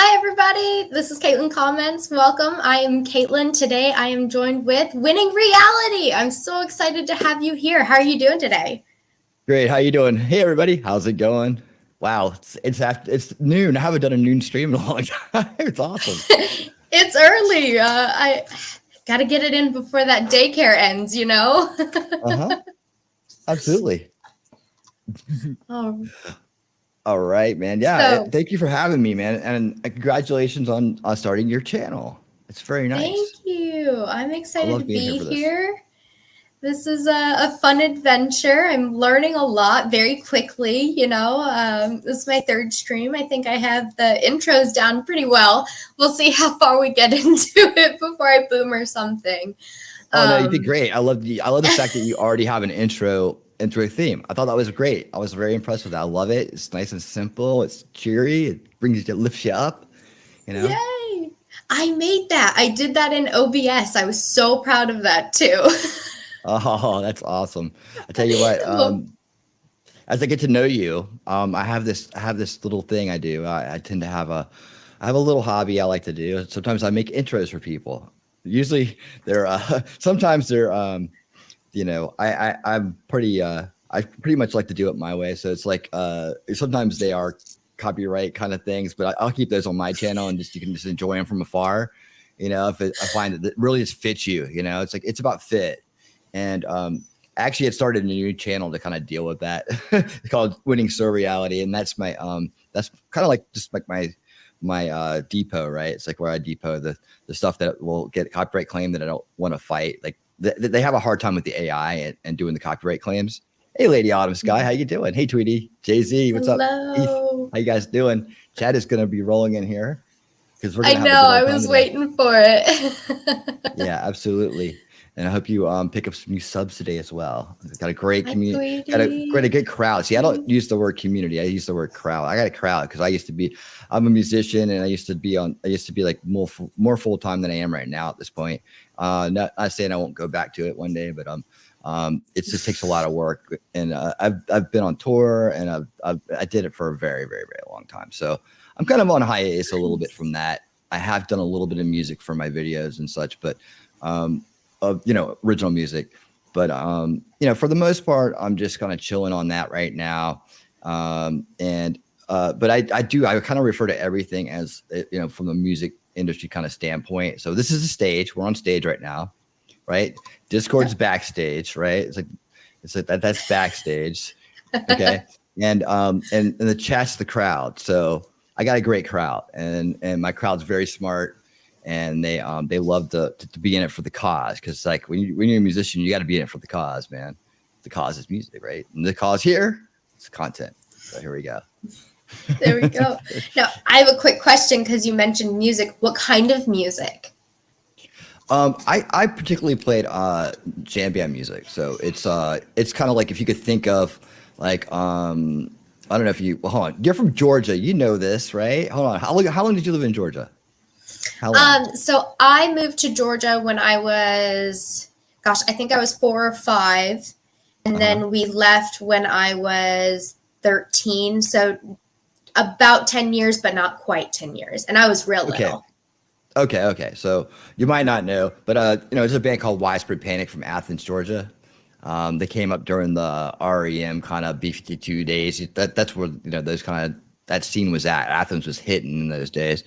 Hi, everybody. This is Caitlin Comments. Welcome. I am Caitlin. Today, I am joined with Winning Reality. I'm so excited to have you here. How are you doing today? Great. How you doing? Hey, everybody. How's it going? Wow, it's noon. I haven't done a noon stream in a long time. It's awesome. It's early. I got to get it in before that daycare ends, you know? Uh-huh. Absolutely. Oh, All right, man. Yeah. so Thank you for having me, man. And congratulations on starting your channel. It's very thank nice. you. I'm I excited to love being here be for this. here. This is a fun adventure. I'm learning a lot very quickly. This is my third stream. I think I have the intros down pretty well. We'll see how far we get into it before I boom or something. Oh no, you did Um, great. I love the fact that you already have an intro theme. I thought that was great. I was very impressed with that. I love it. It's nice and simple. It's cheery. It lifts you up, you know? Yay! I made that. I did that in OBS. I was so proud of that too. Oh, that's awesome. I tell you what, Well, as I get to know you, I have this little thing I do. I tend to I have a little hobby I like to do. Sometimes I make intros for people. Usually they're, sometimes they're, I pretty much like to do it my way. So it's like, sometimes they are copyright kind of things, but I'll keep those on my channel and you can just enjoy them from afar. I find that it really just fits you, it's about fit. And, actually it started a new channel to kind of deal with that. It's called Winning Surreality. And that's kind of like just like my depot, right? It's like where I depot the stuff that will get copyright claim that I don't want to fight. Like they have a hard time with the AI and doing the copyright claims. Hey, Lady Autumn Sky, how you doing? Hey, Tweety, Jay-Z, what's up? Heath, hello. how you guys doing? Chad is going to be rolling in here because we're I going to have a know. good I old time was today. waiting for it. Yeah, absolutely. And I hope you pick up some new subs today as well. Got a great Hi, community, got a Tweety. good crowd. See, I don't use the word community. I use the word crowd. I got a crowd because I'm a musician and I used to be like more full time than I am right now at this point. Not saying I won't go back to it one day, but it just takes a lot of work. And I've been on tour and I did it for a very, very, very long time. So I'm kind of on hiatus a little bit from that. I have done a little bit of music for my videos and such, but original music. But for the most part, I'm just kind of chilling on that right now. But I kind of refer to everything as from the music industry kind of standpoint. So this is a stage. We're on stage right now, right? Discord's backstage, right? It's like that's backstage. Okay. And the chat's the crowd. So I got a great crowd and my crowd's very smart and they love to be in it for the cause. Cause like when you're a musician, you got to be in it for the cause, man. The cause is music, right? And the cause here is content. So here we go. There we go. Now, I have a quick question because you mentioned music. What kind of music? I particularly played jam band music. So it's kind of like if you could think of like I don't know if hold on. You're from Georgia. You know this, right? Hold on. How long did you live in Georgia? How long? So I moved to Georgia when I was, I think I was 4 or 5. And Uh-huh. then we left when I was 13. So about 10 years, but not quite 10 years. And I was real Okay. little. Okay. So you might not know, but there's a band called Widespread Panic from Athens, Georgia. They came up during the REM kind of B-52 days. That's where those kind of that scene was at. Athens was hitting in those days.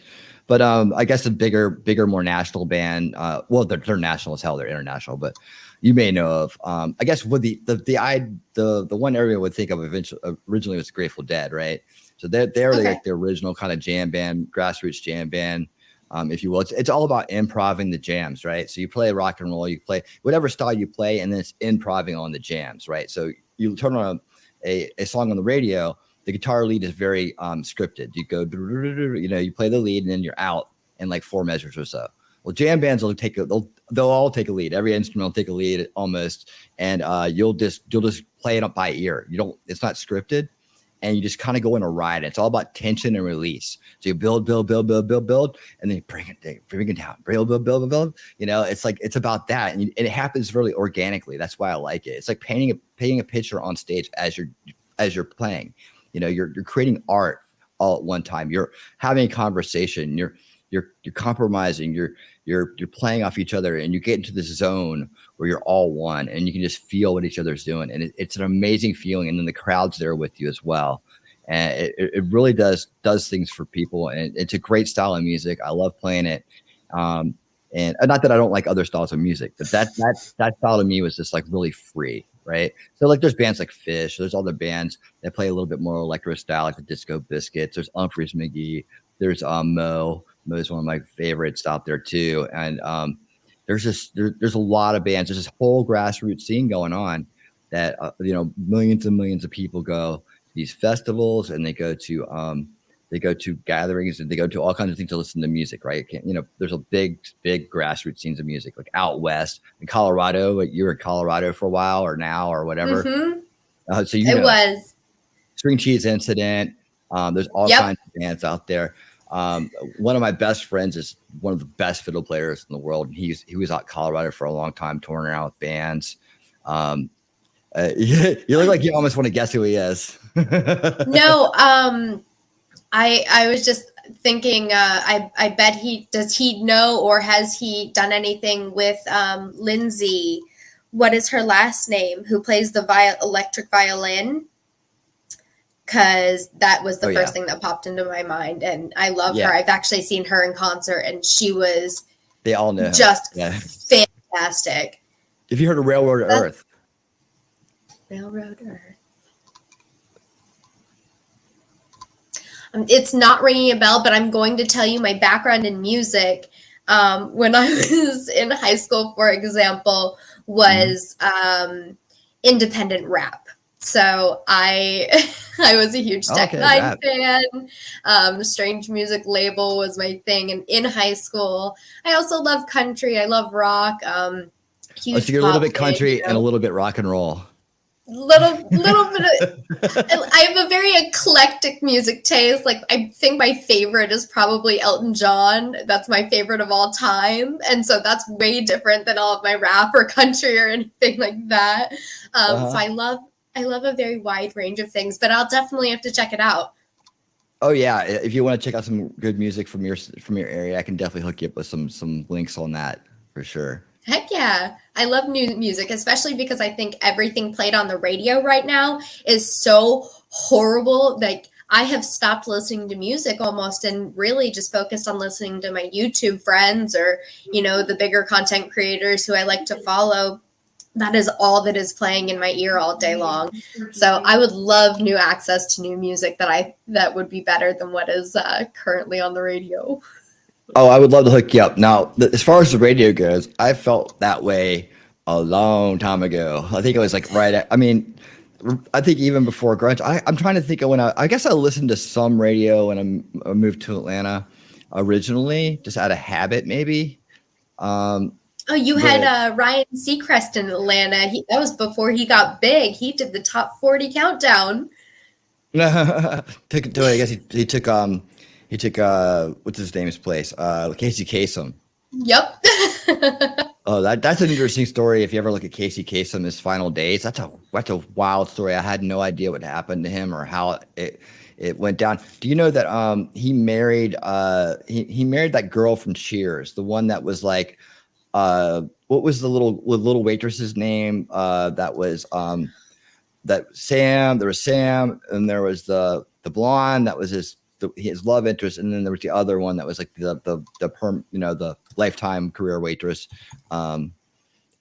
But I guess a bigger, more national band. Well, they're national as hell. They're international, but you may know of. I guess what the one area would think of originally was Grateful Dead, right? So they're Okay. like the original kind of jam band, grassroots jam band. If you will. It's all about improving the jams, right? So you play rock and roll, you play whatever style you play, and then it's improving on the jams, right? So you turn on a song on the radio, the guitar lead is very scripted. You go, you play the lead, and then you're out in like 4 measures or so. Well, jam bands will they'll all take a lead. Every instrument will take a lead almost, and you'll just play it up by ear. It's not scripted. And you just kind of go in a ride. It's all about tension and release. So you build, and then you bring it down, build. It's about that, and it happens really organically. That's why I like it. It's like painting a picture on stage as you're playing. You're creating art all at one time. You're having a conversation. You're compromising. You're playing off each other, and you get into this zone where you're all one, and you can just feel what each other's doing, and it's an amazing feeling. And then the crowd's there with you as well, and it really does things for people. And it's a great style of music. I love playing it. And not that I don't like other styles of music, but that style to me was just like really free, right? So like there's bands like Fish, there's other bands that play a little bit more electro style, like the Disco Biscuits. There's Humphreys McGee. There's Mo. Mo is one of my favorites out there too. And there's a lot of bands. There's this whole grassroots scene going on that millions and millions of people go to these festivals, and they go to gatherings, and they go to all kinds of things to listen to music, right? There's a big grassroots scenes of music, like out west in Colorado. You were in Colorado for a while, or now, or whatever. Mm-hmm. So it was String Cheese Incident. There's all kinds of bands out there. One of my best friends is one of the best fiddle players in the world. And he was out in Colorado for a long time, touring around with bands. You look like you almost want to guess who he is. No, I was just thinking, I bet does he know, or has he done anything with Lindsay? What is her last name? Who plays the electric violin? Because that was the first thing that popped into my mind, and I love her. I've actually seen her in concert, and she was they all know just fantastic. Have you heard of Railroad Earth? Railroad Earth. It's not ringing a bell, but I'm going to tell you my background in music. When I was in high school, for example, was independent rap. So I was a huge Tech Nine fan. Strange Music Label was my thing. And in high school, I also love country. I love rock. So you're a little bit country and a little bit rock and roll. Little bit of. I have a very eclectic music taste. Like, I think my favorite is probably Elton John. That's my favorite of all time, and so that's way different than all of my rap or country or anything like that. So I love a very wide range of things, but I'll definitely have to check it out. Oh yeah, if you want to check out some good music from your area, I can definitely hook you up with some links on that for sure. Heck yeah. I love new music, especially because I think everything played on the radio right now is so horrible. Like, I have stopped listening to music almost and really just focused on listening to my YouTube friends or, the bigger content creators who I like to follow. That is all that is playing in my ear all day long. So I would love new access to new music that would be better than what is currently on the radio. Oh, I would love to hook you up. Now, as far as the radio goes, I felt that way a long time ago. I think it was like I think even before grunge. I'm trying to think of when I guess I listened to some radio when I moved to Atlanta originally, just out of habit maybe. You had Ryan Seacrest in Atlanta. That was before he got big. He did the top 40 countdown. I guess he took what's his name's place? Casey Kasem. Yep. Oh, that's an interesting story. If you ever look at Casey Kasem, his final days, that's a wild story. I had no idea what happened to him or how it went down. Do you know that he married he married that girl from Cheers, the one that was like what was the little waitress's name? That was that Sam. There was Sam, and there was the blonde that was his love interest, and then there was the other one that was like the lifetime career waitress. I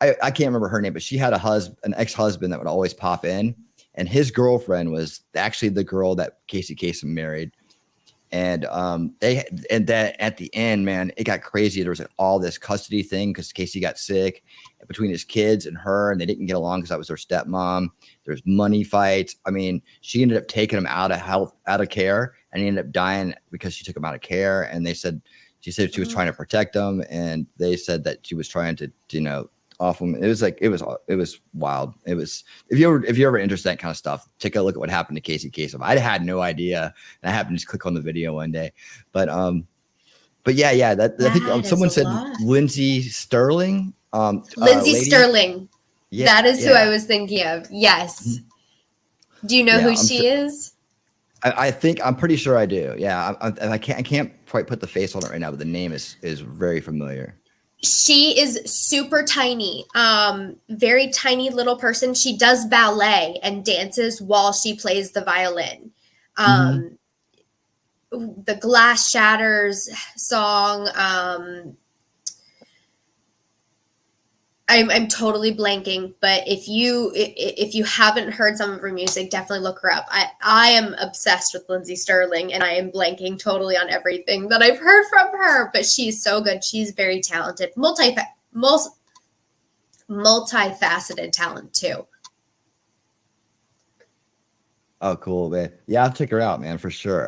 can't remember her name, but she had an ex-husband that would always pop in, and his girlfriend was actually the girl that Casey Kasem married. And then at the end, man, it got crazy. There was all this custody thing because Casey got sick between his kids and her, and they didn't get along because that was her stepmom. There's money fights. I mean, she ended up taking him out of care, and he ended up dying because she took him out of care. And she said she was trying to protect him, and they said that she was trying to off him. It was wild. It was if you're ever interested in that kind of stuff, take a look at what happened to Casey Kasem. I had no idea, and I happened to just click on the video one day. But yeah, I think someone said Lindsay Sterling. Lindsay Sterling. Yeah, that is who I was thinking of. Yes. Do you know who she is? I think I'm pretty sure I do. Yeah, I can't quite put the face on it right now, but the name is very familiar. She is super tiny, very tiny little person. She does ballet and dances while she plays the violin. Hmm. Um, the Glass Shatters song. I'm totally blanking, but if you haven't heard some of her music, definitely look her up. I am obsessed with Lindsey Sterling, and I am blanking totally on everything that I've heard from her. But she's so good. She's very talented, multifaceted talent too. Oh, cool, man. Yeah, I'll check her out, man, for sure.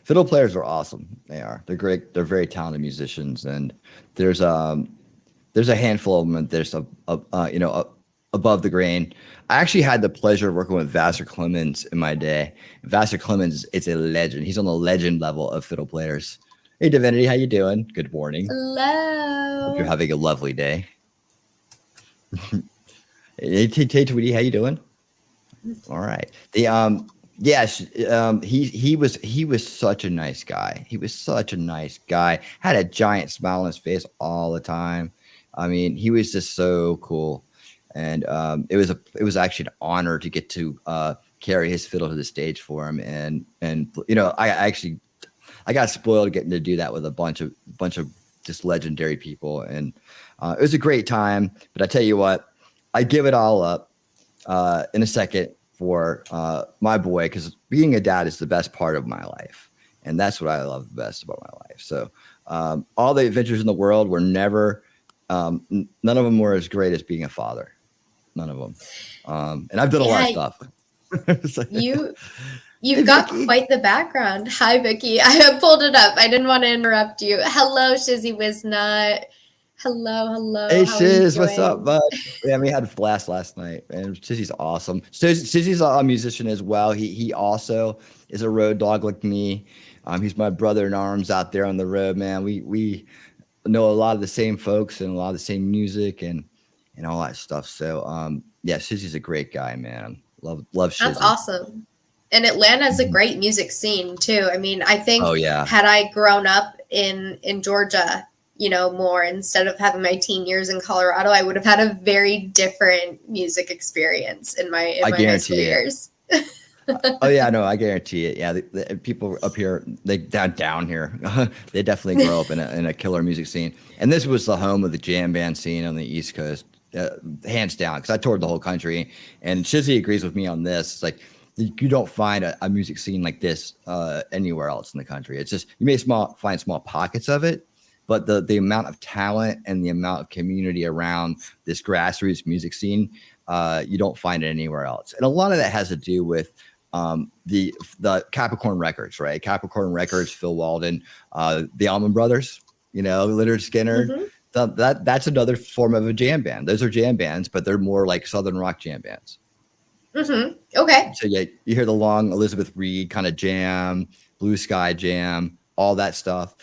Fiddle players are awesome. They are. They're great. They're very talented musicians, and there's um there's a handful of them. There's above the grain. I actually had the pleasure of working with Vassar Clemens in my day. Vassar Clemens is a legend. He's on the legend level of fiddle players. Hey, Divinity, how you doing? Good morning. Hope you're Hello. having a lovely day. Hey, Tweety, how you doing? All right. Yes, he was such a nice guy. He was such a nice guy. Had a giant smile on his face all the time. I mean, he was just so cool, and it was actually an honor to get to carry his fiddle to the stage for him, and I got spoiled getting to do that with a bunch of just legendary people, and it was a great time. But I tell you what, I give it all up in a second for my boy, because being a dad is the best part of my life, and that's what I love the best about my life. So all the adventures in the world were never, none of them were as great as being a father. None of them. And I've done a lot of Yeah, stuff. So, you hey, you've got Vicky. quite the background. Hi, Vicky. I pulled it up. I didn't want to interrupt you. Hello, Shizzy Wiznut. Hello, hello. Hey, How are you Shiz, what's up, doing? bud? Yeah, we had a blast last night, and Shizzy's awesome. Shizzy's a musician as well. He also is a road dog like me. He's my brother in arms out there on the road, man. We know a lot of the same folks and a lot of the same music and all that stuff. So yeah, Shizzy's a great guy, man. Love That's Shizzy. awesome. And Atlanta's a Mhm. great music scene too. I mean, I Oh think yeah, had I grown up in Georgia, more instead of having my teen years in Colorado, I would have had a very different music experience in my I high school guarantee it. years. Oh yeah, no, I guarantee it. Yeah, the people up here, they down here, they definitely grow up in a killer music scene. And this was the home of the jam band scene on the East Coast, hands down. Because I toured the whole country, and Shizzy agrees with me on this. It's like you don't find a music scene like this anywhere else in the country. It's just you may find small pockets of it, but the amount of talent and the amount of community around this grassroots music scene, you don't find it anywhere else. And a lot of that has to do with the Capricorn Records, right? Capricorn Records, Phil Walden, the Allman Brothers, Leonard Skinner. Hmm. That's another form of a jam band. Those are jam bands, but they're more like Southern rock jam bands. Hmm. Okay. So yeah, you hear the long Elizabeth Reed kind of jam, Blue Sky jam, all that stuff.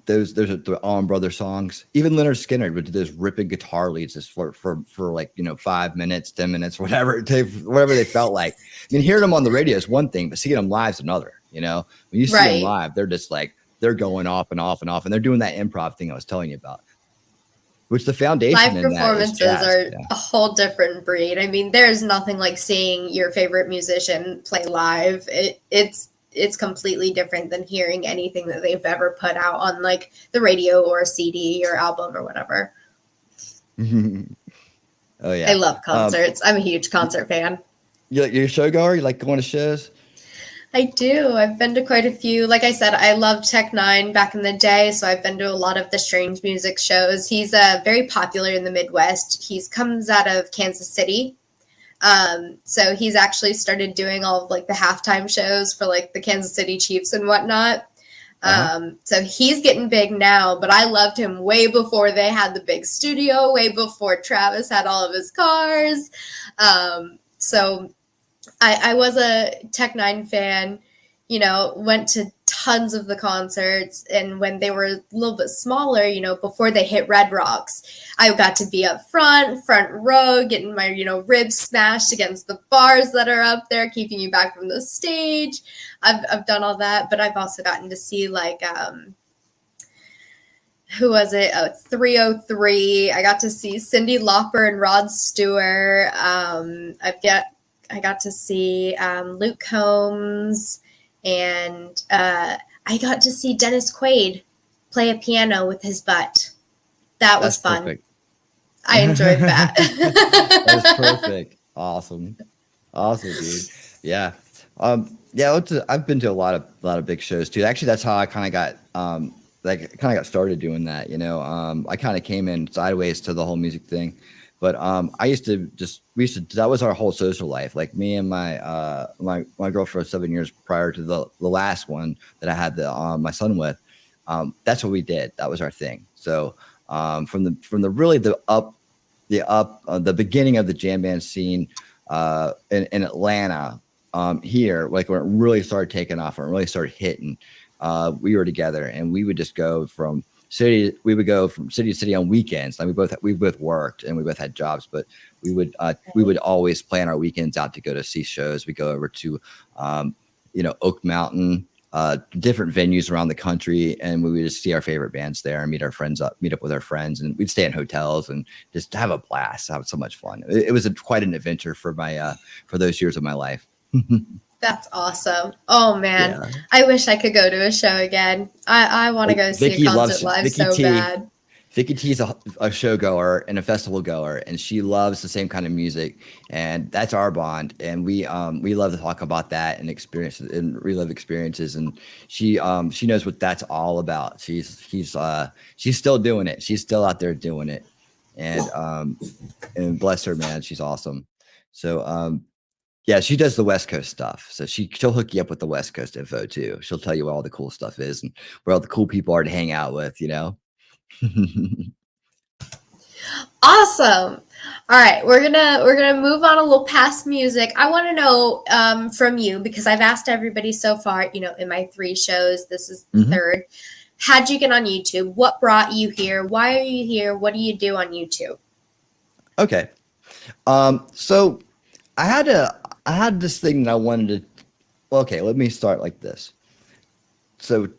Those are the Allman Brothers songs. Even Leonard Skinner would do those ripping guitar leads just for like 5 minutes, 10 minutes, whatever they felt like. I mean, hearing them on the radio is one thing, but seeing them live is another. When you see them Right. live, they're just like they're going off and off and off, and they're doing that improv thing I was telling you about, which the foundation Live in that is performances jazz. are Yeah. a whole different breed. I mean, there's nothing like seeing your favorite musician play live. It's completely different than hearing anything that they've ever put out on like the radio or a CD or album or whatever. Oh I yeah. love Um, concerts. I'm a huge concert fan. you're a show goer. You like going to shows? I do. I've been to quite a few. Like I said, I loved Tech Nine back in the day, so I've been to a lot of the Strange Music shows. He's very popular in the Midwest. He's comes out of Kansas City. So he's actually started doing all of like the halftime shows for like the Kansas City Chiefs and whatnot. Uh-huh. So he's getting big now, but I loved him way before they had the big studio, way before Travis had all of his cars. So I was a Tech Nine fan. went to tons of the concerts. And when they were a little bit smaller, before they hit Red Rocks, I got to be up front row, getting my, ribs smashed against the bars that are up there, keeping you back from the stage. I've done all that, but I've also gotten to see like, who was it? 303. I got to see Cyndi Lauper and Rod Stewart. I got to see Luke Combs, and I got to see Dennis Quaid play a piano with his butt. That was fun. Perfect. I enjoyed that. That was perfect. Awesome, dude. Yeah. I've been to a lot of big shows too. Actually, that's how I kind of got started doing that. I kind of came in sideways to the whole music thing, but that was our whole social life. Like me and my girlfriend for 7 years prior to the last one that I had my son with. That's what we did. That was our thing. So from the beginning of the jam band scene in Atlanta, here, like when it really started taking off, when it really started hitting, we were together, and we would just go from city to city on weekends. Like we both worked and we both had jobs, but we would always plan our weekends out to go to see shows. We go over to Oak Mountain, different venues around the country, and we would just see our favorite bands there and meet up with our friends, and we'd stay in hotels and just have a blast, have so much fun. It was quite an adventure for those years of my life. That's awesome. Oh man, yeah. I wish I could go to a show again. I want to go see a concert live so bad. Vicky T's a show goer and a festival goer, and she loves the same kind of music, and that's our bond. And we love to talk about that and relive experiences. And she knows what that's all about. She's still doing it. She's still out there doing it, and bless her, man, she's awesome. So yeah, she does the West Coast stuff. So she'll hook you up with the West Coast info too. She'll tell you where all the cool stuff is and where all the cool people are to hang out with, Awesome. All right, we're gonna move on a little past music. I want to know from you, because I've asked everybody so far, in my 3 shows, this is the third. How'd you get on YouTube? What brought you here? Why are you here? What do you do on YouTube? Okay. So I had this thing that I wanted to. Well, okay, let me start like this. So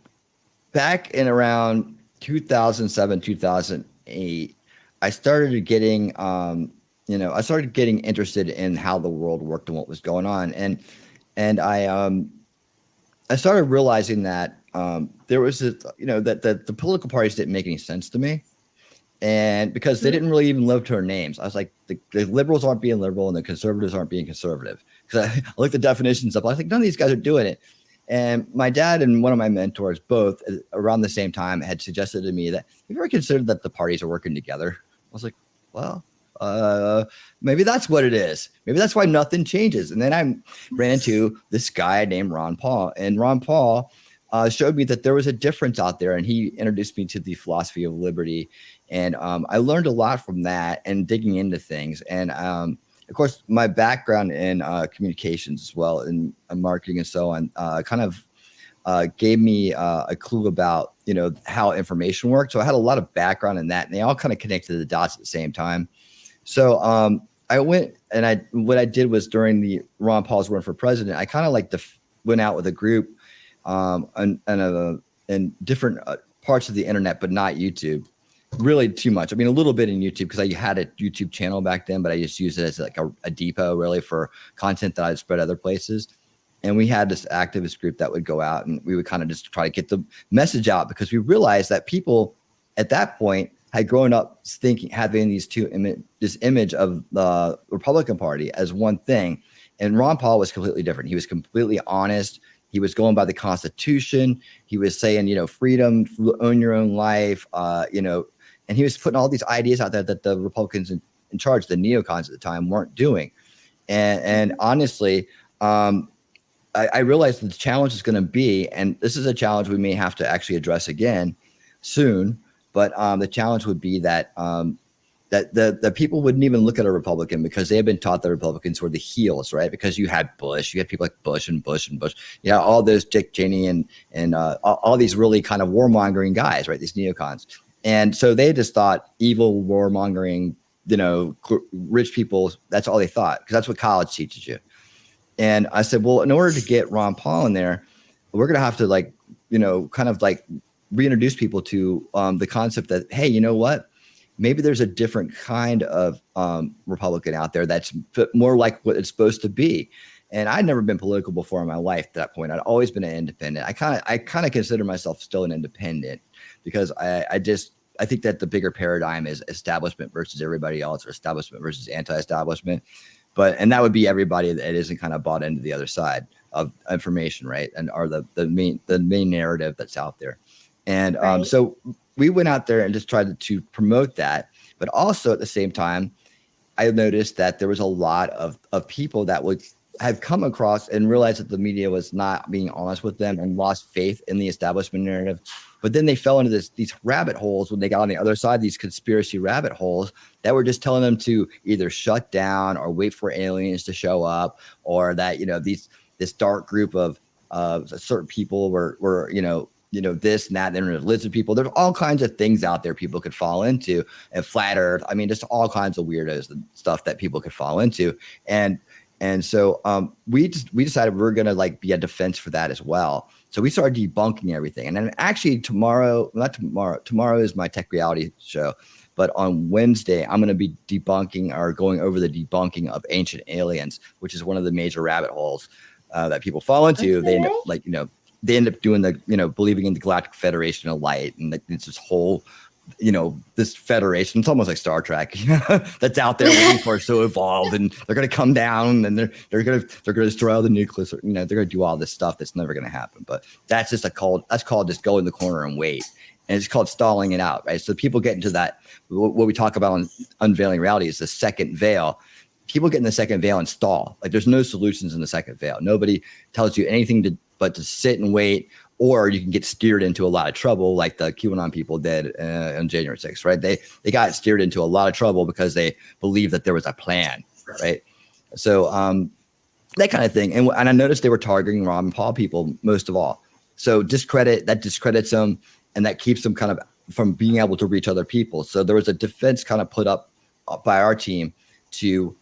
back in around 2007, 2008, I started getting interested in how the world worked and what was going on, and I started realizing that there was that the political parties didn't make any sense to me. And because they didn't really even live to our names, I was like, the liberals aren't being liberal and the conservatives aren't being conservative. Because I looked the definitions up. I was like, none of these guys are doing it. And my dad and one of my mentors, both around the same time, had suggested to me that, have you ever considered that the parties are working together? I was like, well, maybe that's what it is. Maybe that's why nothing changes. And then I ran into this guy named Ron Paul. And Ron Paul showed me that there was a difference out there. And he introduced me to the philosophy of liberty. And I learned a lot from that and digging into things. And of course, my background in communications as well, in marketing and so on, kind of gave me a clue about, how information worked. So I had a lot of background in that, and they all kind of connected the dots at the same time. So I went and what I did was, during the Ron Paul's run for president, I kind of went out with a group in different parts of the internet, but not YouTube. Really too much. I mean, a little bit in YouTube, because I had a YouTube channel back then, but I just used it as like a depot really for content that I'd spread other places. And we had this activist group that would go out, and we would kind of just try to get the message out, because we realized that people at that point had grown up having this image of the Republican Party as one thing. And Ron Paul was completely different. He was completely honest. He was going by the Constitution. He was saying, freedom, own your own life, and he was putting all these ideas out there that the Republicans in charge, the neocons at the time, weren't doing. And honestly, I realized that the challenge is going to be, and this is a challenge we may have to actually address again soon, but the challenge would be that that the people wouldn't even look at a Republican because they had been taught that Republicans were the heels, right? Because you had Bush, you had people like Bush and Bush and Bush, all those Dick Cheney and all these really kind of warmongering guys, right? These neocons. And so they just thought evil warmongering, rich people, that's all they thought, because that's what college teaches you. And I said, well, in order to get Ron Paul in there, we're going to have to kind of reintroduce people to the concept that, hey, you know what? Maybe there's a different kind of Republican out there that's more like what it's supposed to be. And I'd never been political before in my life at that point. I'd always been an independent. I kind of consider myself still an independent because I think that the bigger paradigm is establishment versus everybody else, or establishment versus anti-establishment. And that would be everybody that isn't kind of bought into the other side of information, right? And are the main narrative that's out there. And Right. So we went out there and just tried to promote that. But also at the same time, I noticed that there was a lot of people that would have come across and realized that the media was not being honest with them and lost faith in the establishment narrative. But then they fell into these rabbit holes when they got on the other side, these conspiracy rabbit holes that were just telling them to either shut down or wait for aliens to show up, or that, this dark group of certain people were this and that, and then there's lizard people. There's all kinds of things out there people could fall into, and flat earth. I mean, just all kinds of weirdos and stuff that people could fall into. And so we decided we were going to be a defense for that as well. So we started debunking everything. And then actually tomorrow is my Tech Reality show. But on Wednesday, I'm going to be debunking or going over the debunking of ancient aliens, which is one of the major rabbit holes that people fall into. Okay. They end up they end up doing believing in the Galactic Federation of Light, and it's this whole, this federation. It's almost like Star Trek that's out there waiting for us to evolve, and they're going to come down and they're going to destroy all the nucleus. They're going to do all this stuff that's never going to happen. But that's just called just go in the corner and wait. And it's called stalling it out, right? So people get into that. What we talk about on Unveiling Reality is the second veil. People get in the second veil and stall. There's no solutions in the second veil. Nobody tells you anything but to sit and wait, or you can get steered into a lot of trouble, like the QAnon people did on January 6th, right? They got steered into a lot of trouble because they believed that there was a plan, right? So that kind of thing. And I noticed they were targeting Ron Paul people most of all. So that discredits them, and that keeps them kind of from being able to reach other people. So there was a defense kind of put up by our team to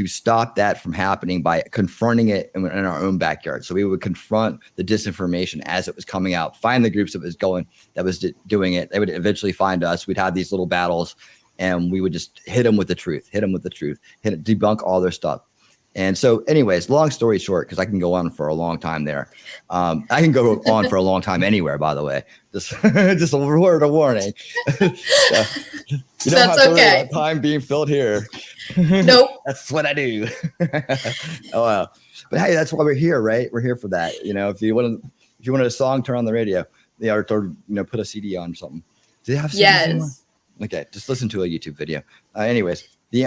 stop that from happening by confronting it in our own backyard. So we would confront the disinformation as it was coming out, find the groups that was doing it. They would eventually find us. We'd have these little battles, and we would just hit them with the truth, debunk all their stuff. And so anyways, long story short, because I can go on for a long time there. I can go on for a long time anywhere, by the way. Just a word of warning. That's okay. Time being filled here. Nope. That's what I do. Oh, wow. But hey, that's why we're here, right? We're here for that. If you wanted a song, turn on the radio. Or put a CD on or something. Do they have CDs anymore? Yes. Okay, just listen to a YouTube video. Anyways, the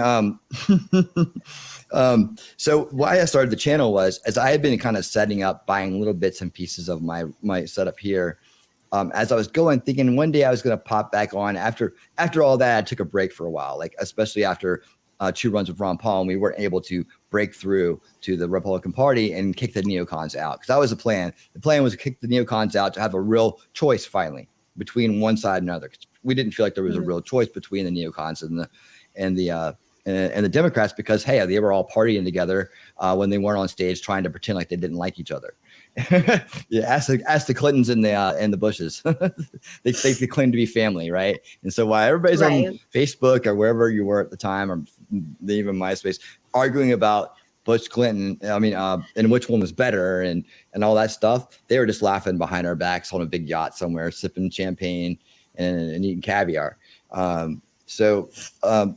so why I started the channel was, as I had been kind of setting up, buying little bits and pieces of my setup here. As I was going, thinking one day I was going to pop back on after all that. I took a break for a while, especially after 2 runs with Ron Paul, and we weren't able to break through to the Republican Party and kick the neocons out, because that was the plan. The plan was to kick the neocons out to have a real choice finally between one side and another. We didn't feel like there was a real choice between the neocons and the Democrats, because hey, they were all partying together when they weren't on stage trying to pretend like they didn't like each other. Yeah, ask the Clintons and the Bushes. they claim to be family, right? And so while everybody's on Facebook or wherever you were at the time, or even MySpace, arguing about Bush, Clinton, and which one was better and all that stuff, they were just laughing behind our backs on a big yacht somewhere, sipping champagne and eating caviar. So I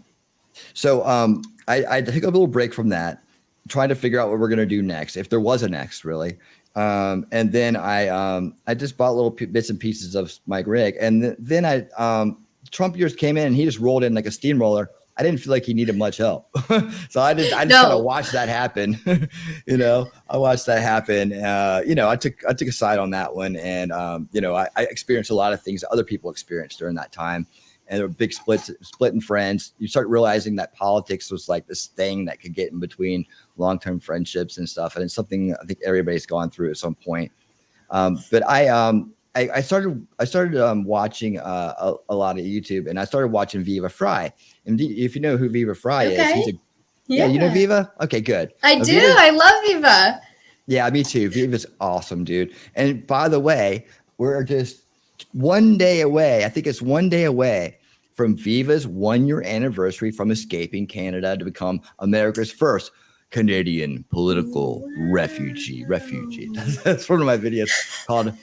took a little break from that, trying to figure out what we're going to do next, if there was a next, really. And then I just bought little bits and pieces of my rig. And then Trump years came in, and he just rolled in like a steamroller. I didn't feel like he needed much help. So I just kind of watched that happen. I watched that happen. I took a side on that one. And, I experienced a lot of things that other people experienced during that time. and there were big splitting friends. You start realizing that politics was like this thing that could get in between long-term friendships and stuff. And it's something I think everybody's gone through at some point. But I started watching a lot of YouTube, and I started watching Viva Fry. And if you know who Viva Fry is, he's a you know Viva? Okay, good. I do. I love Viva. Yeah, me too. Viva's awesome, dude. And by the way, we're just one day away. I think it's one day away from Viva's 1-year anniversary from escaping Canada to become America's first Canadian political refugee. That's one of my videos called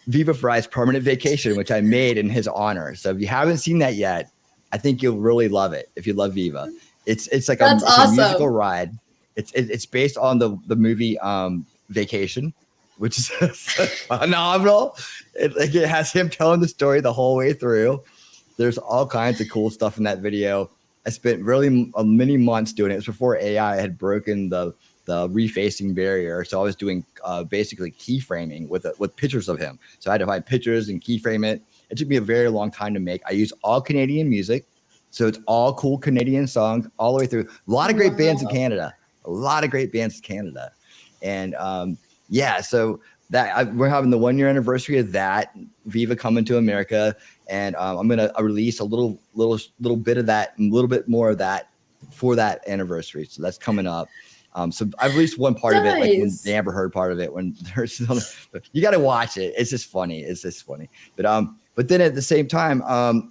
Viva Fry's Permanent Vacation, which I made in his honor. So if you haven't seen that yet, I think you'll really love it. If you love Viva, it's like it's a musical ride. It's based on the movie Vacation, which is phenomenal. It has him telling the story the whole way through. There's all kinds of cool stuff in that video. I spent really many months doing it. It was before AI had broken the refacing barrier. So I was doing basically keyframing with pictures of him. So I had to find pictures and keyframe it. It took me a very long time to make. I use all Canadian music. So it's all cool Canadian songs all the way through. A lot of great bands in Canada. And so we're having the 1-year anniversary of that, Viva coming to America. And I'm going to release a little bit of that, a little bit more of that for that anniversary. So that's coming up. So I've released one part of it, like when the Amber Heard part of it, when there's you got to watch it. It's just funny. But then at the same time,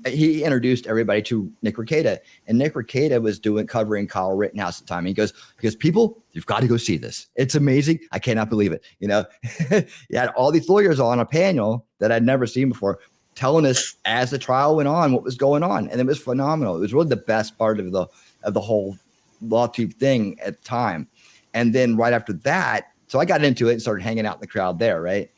he introduced everybody to Nick Rekieta, and Nick Rekieta was covering Kyle Rittenhouse at the time. And he goes, people, you've got to go see this. It's amazing. I cannot believe it. You know, he had all these lawyers on a panel that I'd never seen before, telling us as the trial went on what was going on, and it was phenomenal. It was really the best part of the whole LawTube thing at the time. And then right after that, so I got into it and started hanging out in the crowd there, right?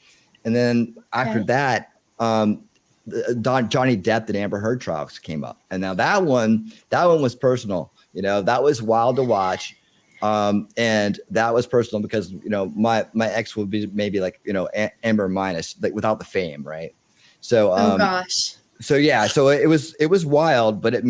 And then after that, Johnny Depp and Amber Heard trials came up, and now that one was personal. You know, that was wild to watch, and that was personal because my ex would be maybe like Amber minus, like without the fame, right? So so it was wild, but it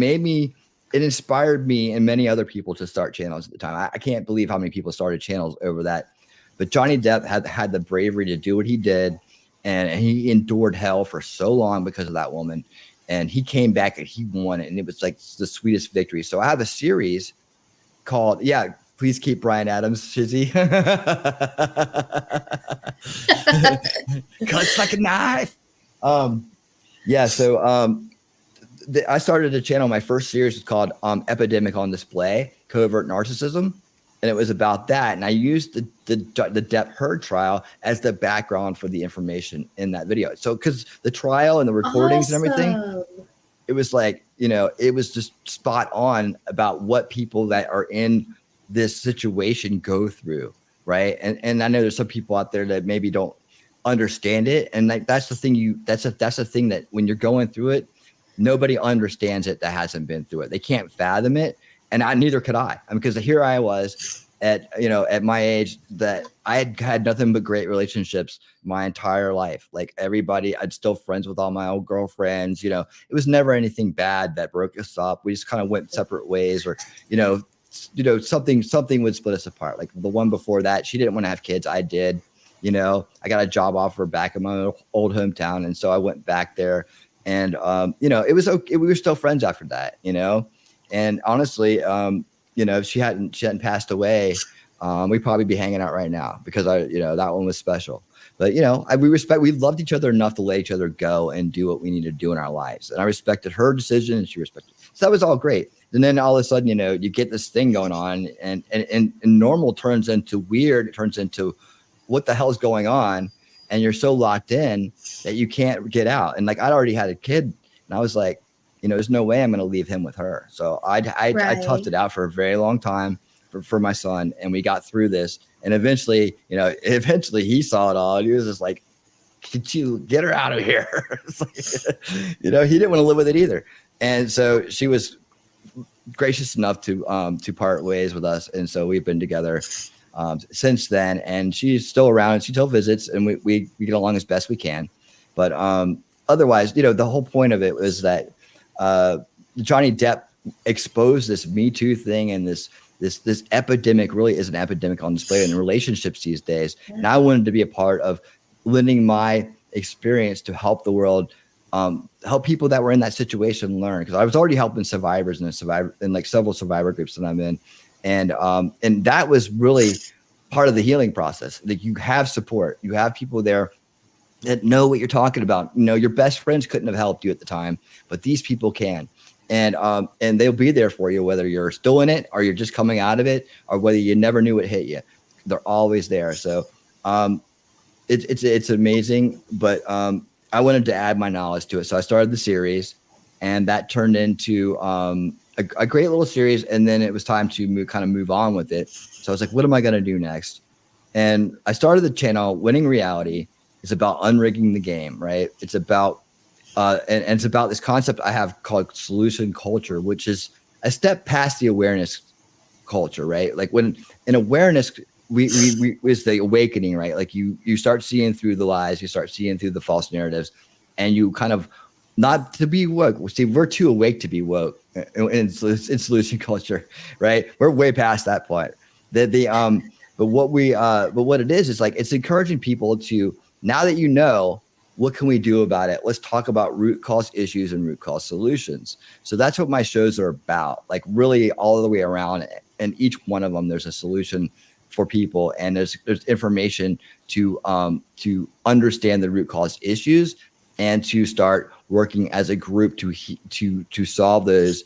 inspired me and many other people to start channels at the time. I can't believe how many people started channels over that. But Johnny Depp had the bravery to do what he did, and he endured hell for so long because of that woman. And he came back and he won it, and it was like the sweetest victory. So I have a series called, please keep Bryan Adams, Shizzy. Cuts like a knife. I started a channel. My first series was called Epidemic on Display, Covert Narcissism. And it was about that. And I used the Depp Heard trial as the background for the information in that video. So because the trial and the recordings and everything, it was like, it was just spot on about what people that are in this situation go through. Right. And I know there's some people out there that maybe don't understand it. And like, that's the thing that's the thing that when you're going through it, nobody understands it that hasn't been through it. They can't fathom it. And neither could I. Because here I was at my age that I had nothing but great relationships my entire life. Like everybody, I'd still friends with all my old girlfriends. It was never anything bad that broke us up. We just kind of went separate ways, or, something would split us apart. Like the one before that, she didn't want to have kids. I did. I got a job offer back in my old hometown. And so I went back there, and, it was okay. We were still friends after that, and honestly, if she hadn't passed away, we'd probably be hanging out right now because that one was special. But, we loved each other enough to let each other go and do what we needed to do in our lives. And I respected her decision, and she respected. So that was all great. And then all of a sudden, you get this thing going on, and normal turns into weird. It turns into what the hell is going on? And you're so locked in that you can't get out. And like, I'd already had a kid, and I was like, there's no way I'm going to leave him with her. So I toughed it out for a very long time for my son. And we got through this. And eventually he saw it all. And he was just like, could you get her out of here? It's like, he didn't want to live with it either. And so she was gracious enough to part ways with us. And so we've been together since then. And she's still around, and she still visits, and we get along as best we can. But otherwise, the whole point of it was that Johnny Depp exposed this Me Too thing and this epidemic really is an epidemic on display in relationships these days. And I wanted to be a part of lending my experience to help the world, help people that were in that situation learn. Because I was already helping survivors in like several survivor groups that I'm in, and that was really part of the healing process. Like you have support, you have people there that know what you're talking about. You know, your best friends couldn't have helped you at the time, but these people can. And they'll be there for you, whether you're still in it or you're just coming out of it, or whether you never knew it hit you. They're always there. So it's amazing. But I wanted to add my knowledge to it. So I started the series, and that turned into a great little series. And then it was time to move on with it. So I was like, what am I going to do next? And I started the channel, Winning Reality. It's about unrigging the game, right? It's about and it's about this concept I have called solution culture, which is a step past the awareness culture, right? Like when in awareness, we is the awakening, right? Like you start seeing through the lies, you start seeing through the false narratives, and you kind of not to be woke. See, we're too awake to be woke in solution culture, right? We're way past that point. But what it is like it's encouraging people to, now that you know, what can we do about it? Let's talk about root cause issues and root cause solutions. So that's what my shows are about, like really all the way around. And each one of them, there's a solution for people, and there's information to understand the root cause issues and to start working as a group to solve those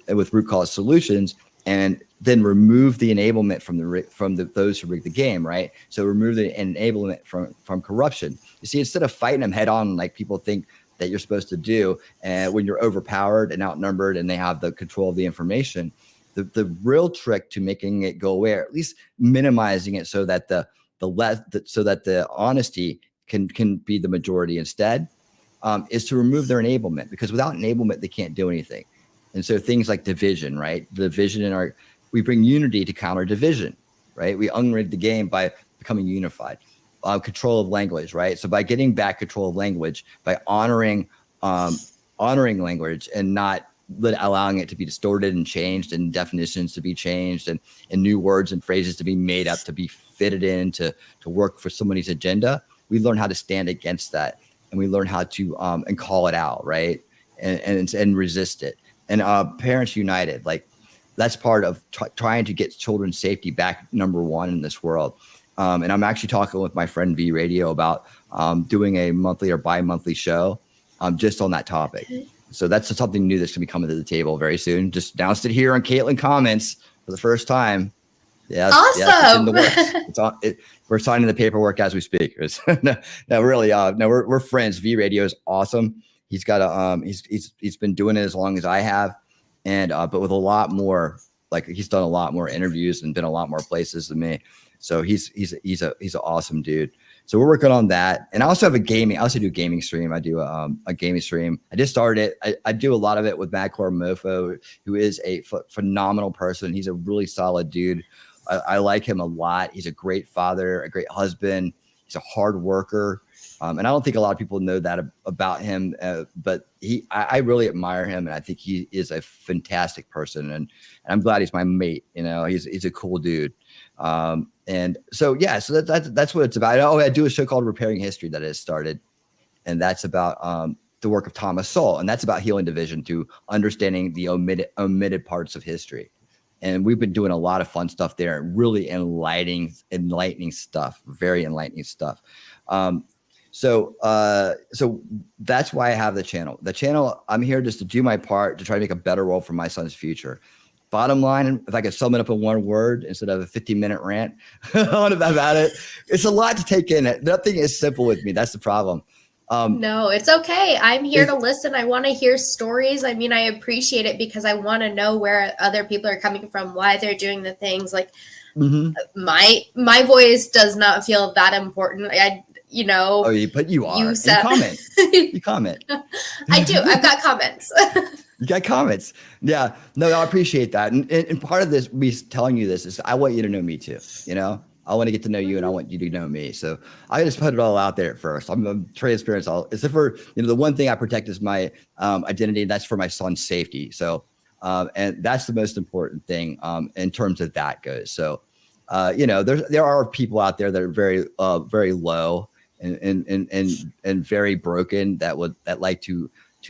with root cause solutions, and then remove the enablement from those who rig the game, right? So remove the enablement from corruption. You see, instead of fighting them head on, like people think that you're supposed to do, and when you're overpowered and outnumbered and they have the control of the information, the real trick to making it go away, or at least minimizing it so that the honesty can be the majority instead, is to remove their enablement, because without enablement, they can't do anything. And so things like division, right? Division we bring unity to counter division, right? We unrig the game by becoming unified. Control of language, right? So by getting back control of language, by honoring language and not allowing it to be distorted and changed, and definitions to be changed, and new words and phrases to be made up to be fitted in to work for somebody's agenda, we learn how to stand against that, and we learn how to and call it out, right? And resist it. And Parents United, like that's part of trying to get children's safety back number one in this world. And I'm actually talking with my friend V Radio about doing a monthly or bi-monthly show just on that topic. Okay. So that's something new that's going to be coming to the table very soon. Just announced it here on Caitlin Comments for the first time. Yeah, awesome. Yeah, it's in the works. We're signing the paperwork as we speak. No, really, we're friends. V Radio is awesome. He's got he's been doing it as long as I have, and but with a lot more, like he's done a lot more interviews and been a lot more places than me. So he's an awesome dude. So we're working on that. And I also have I also do a gaming stream. I do a gaming stream. I just started it. I do a lot of it with Madcore Mofo, who is a phenomenal person. He's a really solid dude. I like him a lot. He's a great father, a great husband. He's a hard worker. And I don't think a lot of people know that about him, but I really admire him, and I think he is a fantastic person, and I'm glad he's my mate. You know, he's a cool dude. And so so that's what it's about. Oh, I do a show called Repairing History that has started, and that's about the work of Thomas Sowell, and that's about healing division through understanding the omitted parts of history. And we've been doing a lot of fun stuff there, really enlightening stuff, very enlightening stuff. So that's why I have the channel. The channel, I'm here just to do my part to try to make a better world for my son's future. Bottom line, if I could sum it up in one word instead of a 15-minute rant about it, it's a lot to take in. Nothing is simple with me. That's the problem. No, it's okay. I'm here to listen. I want to hear stories. I mean, I appreciate it because I want to know where other people are coming from, why they're doing the things. Like my voice does not feel that important. But you are. You comment. You comment. I do. I've got comments. You got comments. Yeah. No, I appreciate that. And part of this, me telling you this is I want you to know me too. You know, I want to get to know you, and I want you to know me. So I just put it all out there at first. I'm transparent. Except for, the one thing I protect is my identity, and that's for my son's safety. So and that's the most important thing in terms of that goes. So there are people out there that are very low and very broken that like to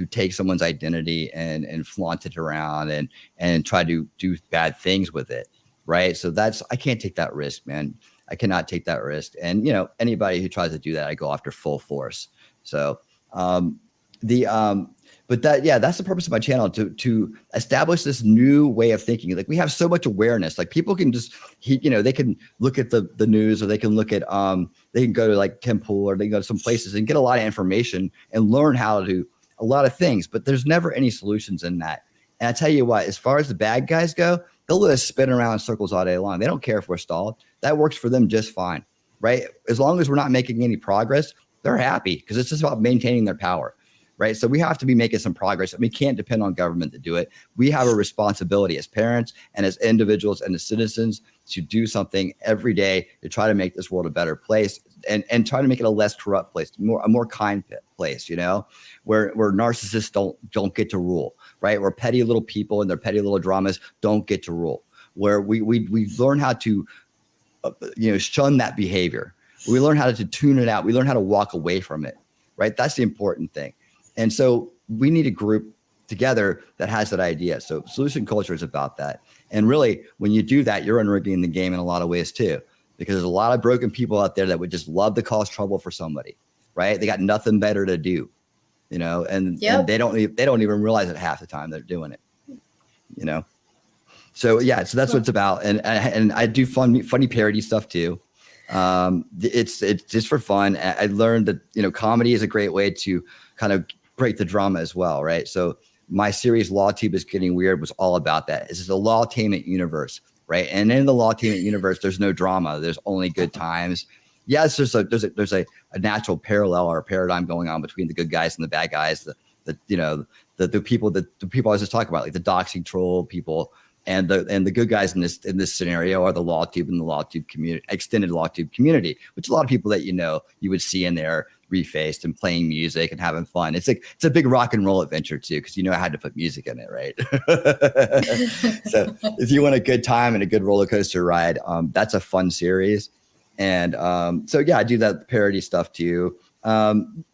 take someone's identity and flaunt it around and try to do bad things with it. Right. So I can't take that risk, man. I cannot take that risk. And, anybody who tries to do that, I go after full force. So, but that's the purpose of my channel, to establish this new way of thinking. Like, we have so much awareness, like people can just, they can look at the news, or they can look at, they can go to like Temple, or they can go to some places and get a lot of information and learn how to do a lot of things, but there's never any solutions in that. And I tell you what, as far as the bad guys go, they'll let us spin around in circles all day long. They don't care if we're stalled. That works for them just fine, right? As long as we're not making any progress, they're happy, because it's just about maintaining their power, right? So we have to be making some progress, and we can't depend on government to do it. We have a responsibility as parents and as individuals and as citizens to do something every day to try to make this world a better place, and try to make it a less corrupt place, a more kind place, where narcissists don't get to rule, right? Where petty little people and their petty little dramas don't get to rule, where we learn how to shun that behavior. We learn how to tune it out. We learn how to walk away from it, right? That's the important thing. And so we need a group together that has that idea. So solution culture is about that. And really, when you do that, you're unrigging the game in a lot of ways too, because there's a lot of broken people out there that would just love to cause trouble for somebody, right? They got nothing better to do, and they don't even realize it half the time they're doing it, So so that's what it's about. And I do funny parody stuff too. It's just for fun. I learned that, comedy is a great way to kind of break the drama as well, right? So my series Law Tube is Getting Weird was all about that. This is a lawtainment universe, right? And in the lawtainment universe, there's no drama. There's only good times. Yes, there's a natural parallel or a paradigm going on between the good guys and the bad guys. The people I was just talking about, like the doxing troll people, and the good guys in this scenario are the Law Tube and the Law Tube community, extended Law Tube community, which a lot of people that you would see in there, refaced and playing music and having fun. It's a big rock and roll adventure too, because I had to put music in it, right? So if you want a good time and a good roller coaster ride, that's a fun series. And I do that parody stuff too. And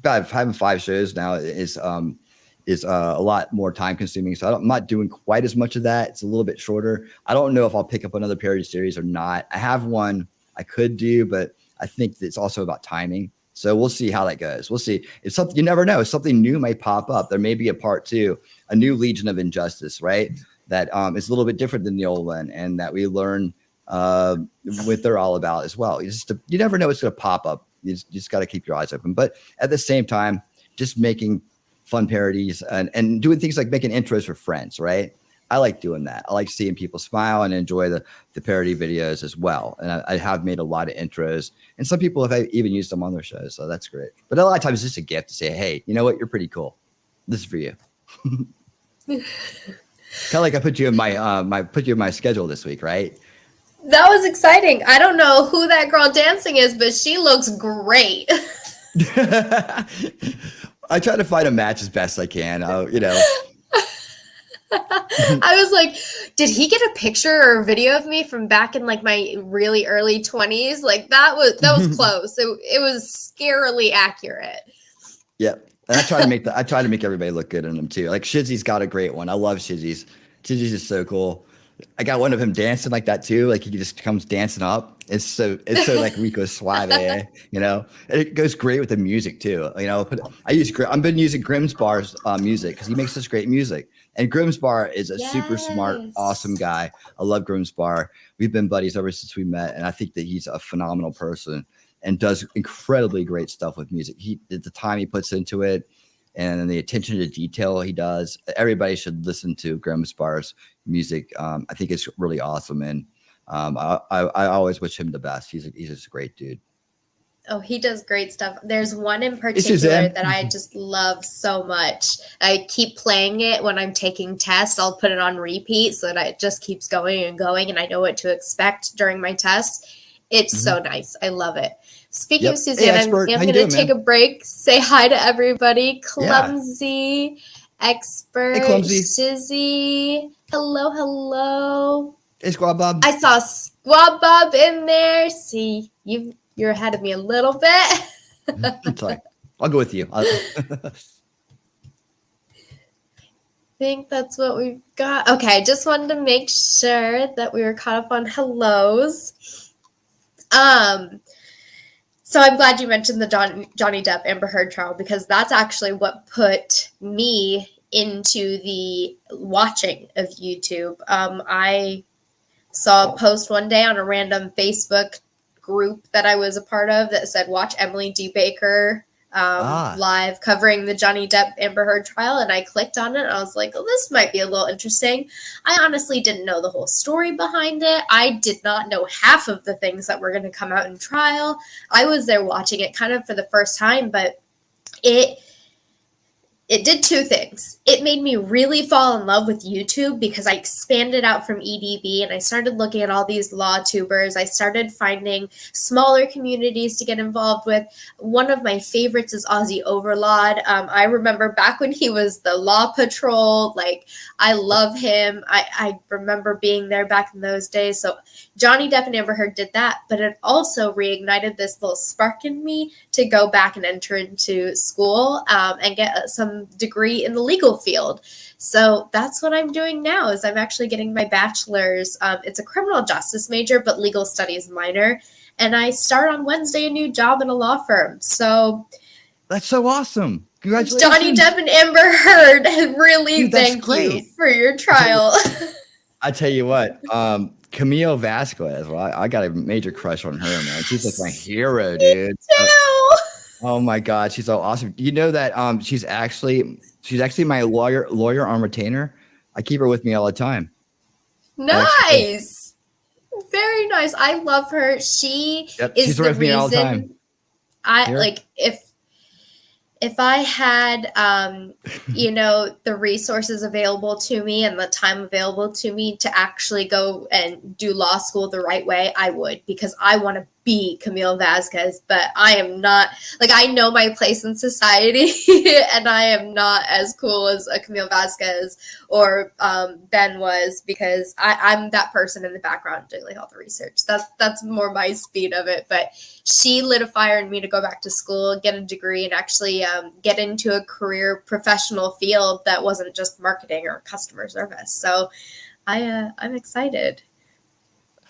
having 5 shows now is a lot more time consuming. So I'm not doing quite as much of that. It's a little bit shorter. I don't know if I'll pick up another parody series or not. I have one I could do, but I think it's also about timing. So we'll see how that goes. We'll see. It's something, you never know. Something new may pop up. There may be a part 2, a new Legion of Injustice, right? That is a little bit different than the old one, and that we learn what they're all about as well. You never know what's going to pop up. You just got to keep your eyes open. But at the same time, just making fun parodies and doing things like making intros for friends, right? I like doing that. I like seeing people smile and enjoy the parody videos as well. And I have made a lot of intros, and some people have even used them on their shows. So that's great. But a lot of times it's just a gift to say, hey, you know what? You're pretty cool. This is for you. Kind of like I put you in my schedule this week, right? That was exciting. I don't know who that girl dancing is, but she looks great. I try to find a match as best I can. I was like, did he get a picture or a video of me from back in like my really early 20s? Like that was close. It was scarily accurate. Yep. And I try to make everybody look good in them too. Like Shizzy's got a great one. I love Shizzy's. Shizzy's is so cool. I got one of him dancing like that too. Like he just comes dancing up. It's so like Rico Suave, and it goes great with the music too. I've been using Grimsbar's music because he makes such great music. And Grimsbar is a super smart, awesome guy. I love Grimsbar. We've been buddies ever since we met, and I think that he's a phenomenal person and does incredibly great stuff with music. The time he puts into it and the attention to detail he does. Everybody should listen to Grimsbar's music. I think it's really awesome, and I always wish him the best. He's just a great dude. Oh, he does great stuff. There's one in particular that I just love so much. I keep playing it when I'm taking tests. I'll put it on repeat so that it just keeps going and going, and I know what to expect during my tests. It's so nice. I love it. Speaking Yep. of Hey, Suzanne, expert. I'm How you going to doing, take man? a break, say hi to everybody. Yeah. Clumsy, Hey, expert, Clumsy. Shizzy. Hello, hello. Hey, Squad Bob. I saw Squab Bob in there. See, you're ahead of me a little bit. It's like, I'll go with you. Think that's what we've got. Okay, just wanted to make sure that we were caught up on hellos. So I'm glad you mentioned the Johnny Depp Amber Heard trial, because that's actually what put me into the watching of YouTube. I saw a post one day on a random Facebook group that I was a part of that said, watch Emily D. Baker live covering the Johnny Depp Amber Heard trial. And I clicked on it and I was like, oh, this might be a little interesting. I honestly didn't know the whole story behind it. I did not know half of the things that were going to come out in trial. I was there watching it kind of for the first time, but it did two things. It made me really fall in love with YouTube because I expanded out from EDB and I started looking at all these law tubers. I started finding smaller communities to get involved with. One of my favorites is Aussie Overlord. I remember back when he was the Law Patrol. Like, I love him. I remember being there back in those days. So Johnny Depp and Amber Heard did that, but it also reignited this little spark in me to go back and enter into school and get some degree in the legal field. So that's what I'm doing now, is I'm actually getting my bachelor's. It's a criminal justice major, but legal studies minor. And I start on Wednesday a new job in a law firm. So that's so awesome. Congratulations. Johnny Depp and Amber Heard, really, dude, thank you for your trial. I tell you what, Camille Vasquez. Well, I got a major crush on her, man. She's like my hero, dude. Oh my God, she's so awesome. You know that she's actually my lawyer on retainer. I keep her with me all the time. Nice. Very nice. I love her. She is she's the with me all the time. reason I like if I had the resources available to me and the time available to me to actually go and do law school the right way, I would, because I want to be Camille Vasquez, but I am not, like, I know my place in society and I am not as cool as a Camille Vasquez or Ben was, because I'm that person in the background doing like all the research. That's more my speed of it. But she lit a fire in me to go back to school, get a degree, and actually get into a career professional field that wasn't just marketing or customer service. So I'm excited.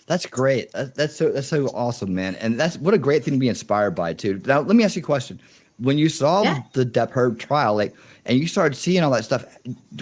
That's great. That's so awesome, man. And that's what a great thing to be inspired by too. Now, let me ask you a question. When you saw the Depp Heard trial, like, and you started seeing all that stuff,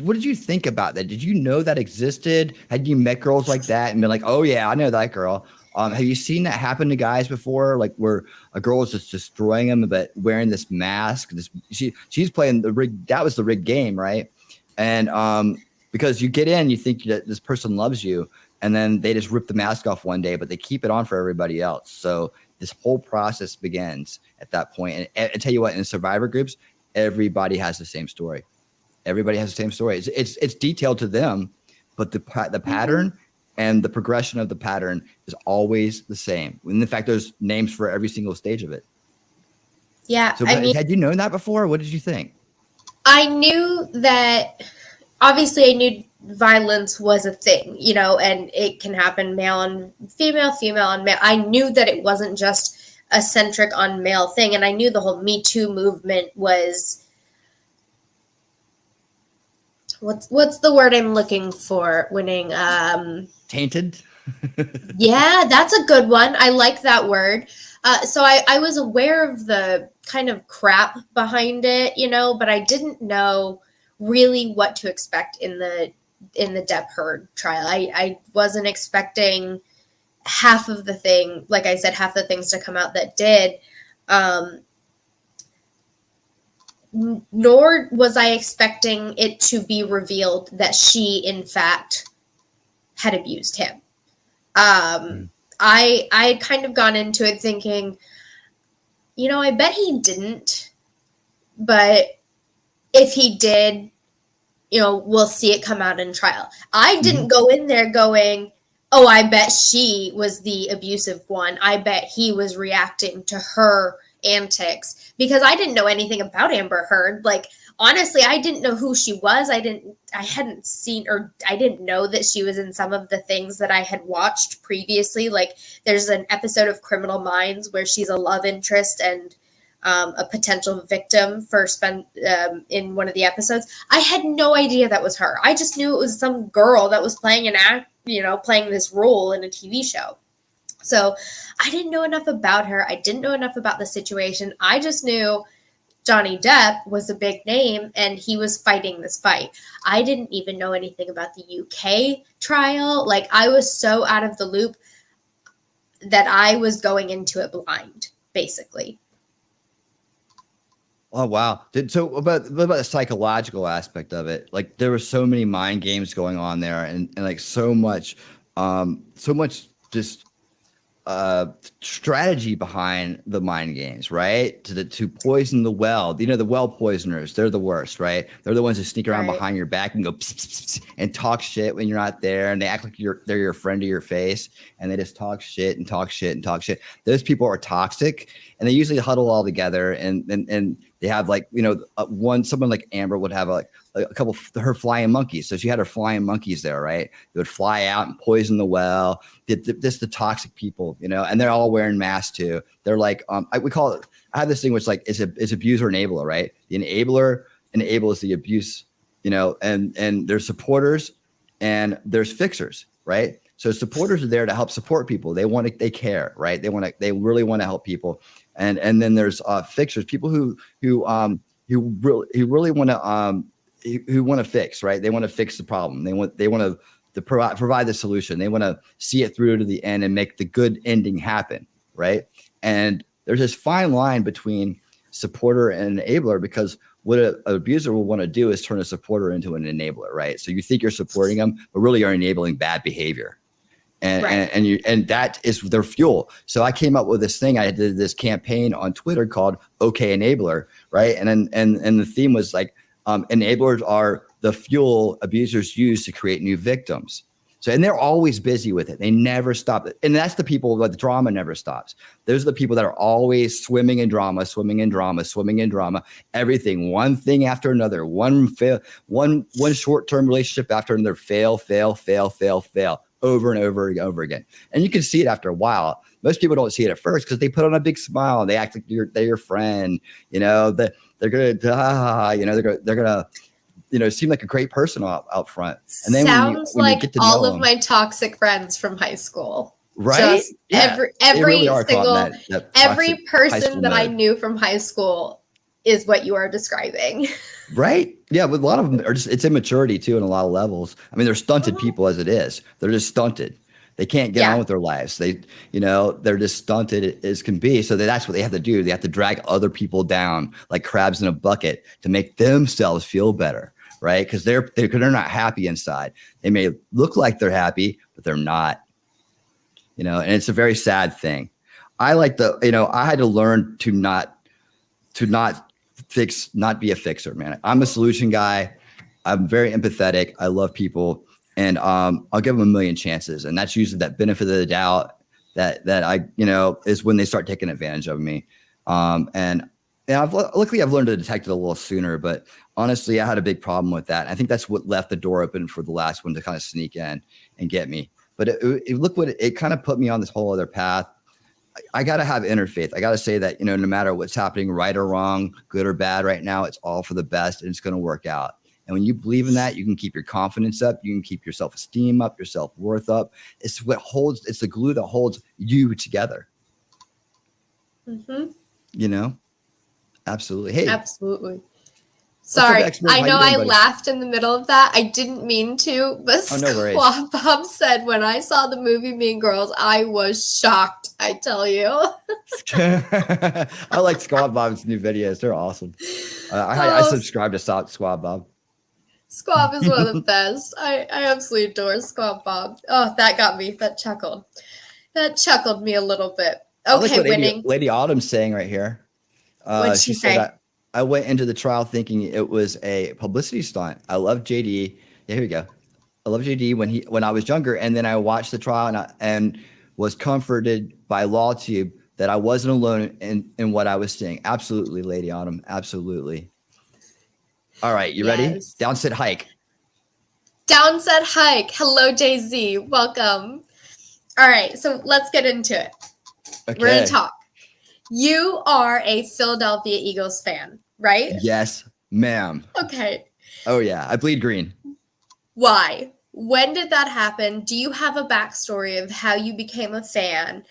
what did you think about that? Did you know that existed? Had you met girls like that and been like, oh yeah, I know that girl? Have you seen that happen to guys before? Like, where a girl was just destroying them, but wearing this mask. She's playing the rig. That was the rigged game, right? And because you get in, you think that this person loves you, and then they just rip the mask off one day, but they keep it on for everybody else. So this whole process begins at that point. And I tell you what, in survivor groups, everybody has the same story. Everybody has the same story. It's detailed to them, but the pattern and the progression of the pattern is always the same. And in fact, there's names for every single stage of it. Yeah. So had you known that before? What did you think? I knew that, obviously I knew violence was a thing, and it can happen male on female, female on male. I knew that it wasn't just a centric on male thing. And I knew the whole Me Too movement was, what's the word I'm looking for? Winning, tainted. Yeah, that's a good one. I like that word. So I was aware of the kind of crap behind it, but I didn't know really what to expect in the Depp Heard trial. I wasn't expecting half of the thing, like I said, half the things to come out that did. Nor was I expecting it to be revealed that she, in fact, had abused him. I kind of gone into it thinking, I bet he didn't, but if he did, we'll see it come out in trial. I didn't go in there going, Oh, I bet she was the abusive one. I bet he was reacting to her antics because I didn't know anything about Amber Heard. Like, honestly, I didn't know who she was. I hadn't seen, or I didn't know that she was in some of the things that I had watched previously. Like, there's an episode of Criminal Minds where she's a love interest and a potential victim for in one of the episodes. I had no idea that was her. I just knew it was some girl that was playing an act, playing this role in a TV show. So I didn't know enough about her. I didn't know enough about the situation. I just knew Johnny Depp was a big name and he was fighting this fight. I didn't even know anything about the UK trial. Like, I was so out of the loop that I was going into it blind, basically. Oh wow! So about the psychological aspect of it, like there were so many mind games going on there, and like so much just strategy behind the mind games, right? To poison the well. The well poisoners, they're the worst, right? They're the ones who sneak around behind your back and go pss, pss, pss, and talk shit when you're not there, and they act like they're your friend to your face, and they just talk shit and talk shit and talk shit. Those people are toxic, and they usually huddle all together, and they have like someone like Amber would have a couple of her flying monkeys. So she had her flying monkeys there, right? They would fly out and poison the well. The toxic people, and they're all wearing masks too. They're like, we call it, I have this thing which like is abuser enabler, right? The enabler enables the abuse, and there's supporters and there's fixers, right? So supporters are there to help support people. They care, right? They really want to help people. And then there's fixers, people who really want to fix, right? They want to fix the problem. They want to provide the solution. They want to see it through to the end and make the good ending happen, right? And there's this fine line between supporter and enabler, because what an abuser will want to do is turn a supporter into an enabler, right? So you think you're supporting them, but really you're enabling bad behavior. And that is their fuel. So I came up with this thing. I did this campaign on Twitter called OK Enabler, right? And the theme was like, enablers are the fuel abusers use to create new victims. So, and they're always busy with it. They never stop. And that's the people that the drama never stops. Those are the people that are always swimming in drama, everything, one thing after another, one short-term relationship after another, fail, over and over and over again. And you can see it after a while. Most people don't see it at first because they put on a big smile. They act like they're your friend, that they're going to, they're going to, seem like a great person out front. And then sounds when you get to know all of my toxic friends from high school. Right. Just every really single, every person that I knew from high school is what you are describing. Right. Yeah. But a lot of them are it's immaturity too, in a lot of levels. I mean, they're stunted people as it is. They're just stunted. They can't get on with their lives. They're just stunted as can be. So that's what they have to do. They have to drag other people down like crabs in a bucket to make themselves feel better. Right. Because they're not happy inside. They may look like they're happy, but they're not, and it's a very sad thing. I had to learn to not be a fixer, man. I'm a solution guy. I'm very empathetic. I love people, and I'll give them a million chances. And that's usually that benefit of the doubt that I, is when they start taking advantage of me. And luckily I've learned to detect it a little sooner, but honestly, I had a big problem with that. I think that's what left the door open for the last one to kind of sneak in and get me. But it kind of put me on this whole other path. I got to have inner faith. I got to say that, no matter what's happening, right or wrong, good or bad right now, it's all for the best and it's going to work out. And when you believe in that, you can keep your confidence up. You can keep your self-esteem up, your self-worth up. It's the glue that holds you together. Mm-hmm. Absolutely. Hey, absolutely. Sorry, I know I laughed in the middle of that. I didn't mean to, but Squad Bob said when I saw the movie Mean Girls, I was shocked, I tell you. I like Squad Bob's new videos. They're awesome. I subscribe to Squad Bob. Squab is one of the best. I absolutely adore Squad Bob. Oh, that got me. That chuckled me a little bit. Okay, like winning. Lady Autumn's saying right here. What'd she say? I went into the trial thinking it was a publicity stunt. I love JD. Yeah, here we go. I loved JD when I was younger, and then I watched the trial and was comforted by Law Tube that I wasn't alone in what I was seeing. Absolutely, Lady Autumn. Absolutely. All right, you ready? Yes. Downset hike. Downset hike. Hello, Jay-Z. Welcome. All right, so let's get into it. Okay. We're going to talk. You are a Philadelphia Eagles fan, right? Yes, ma'am. Okay. Oh, yeah. I bleed green. Why? When did that happen? Do you have a backstory of how you became a fan?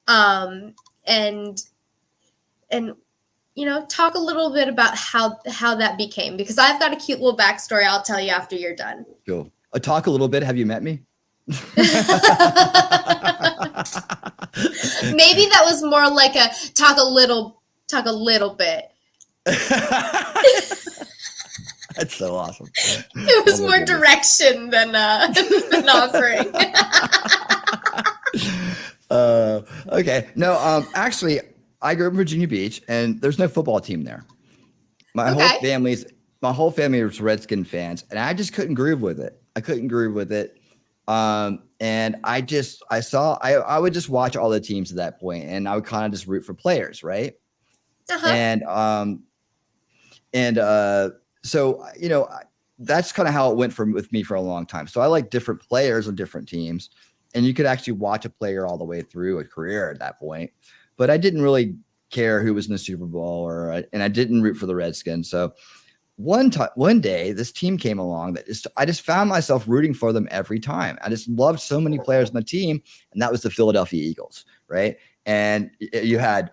And you know, talk a little bit about how that became, because I've got a cute little backstory I'll tell you after you're done. Cool. Talk a little bit. Have you met me? Maybe that was more like a talk a little bit. That's so awesome. It was more direction than offering. Okay. No, actually, I grew up in Virginia Beach, and there's no football team there. My whole family was Redskin fans, and I just couldn't groove with it. And I would just watch all the teams at that point, and I would kind of just root for players, right? Uh-huh. So you know, that's kind of how it went with me for a long time. So I like different players on different teams, and you could actually watch a player all the way through a career at that point. But I didn't really care who was in the Super Bowl, and I didn't root for the Redskins. So one day, this team came along I just found myself rooting for them every time. I just loved so many players on the team, and that was the Philadelphia Eagles, right? And you had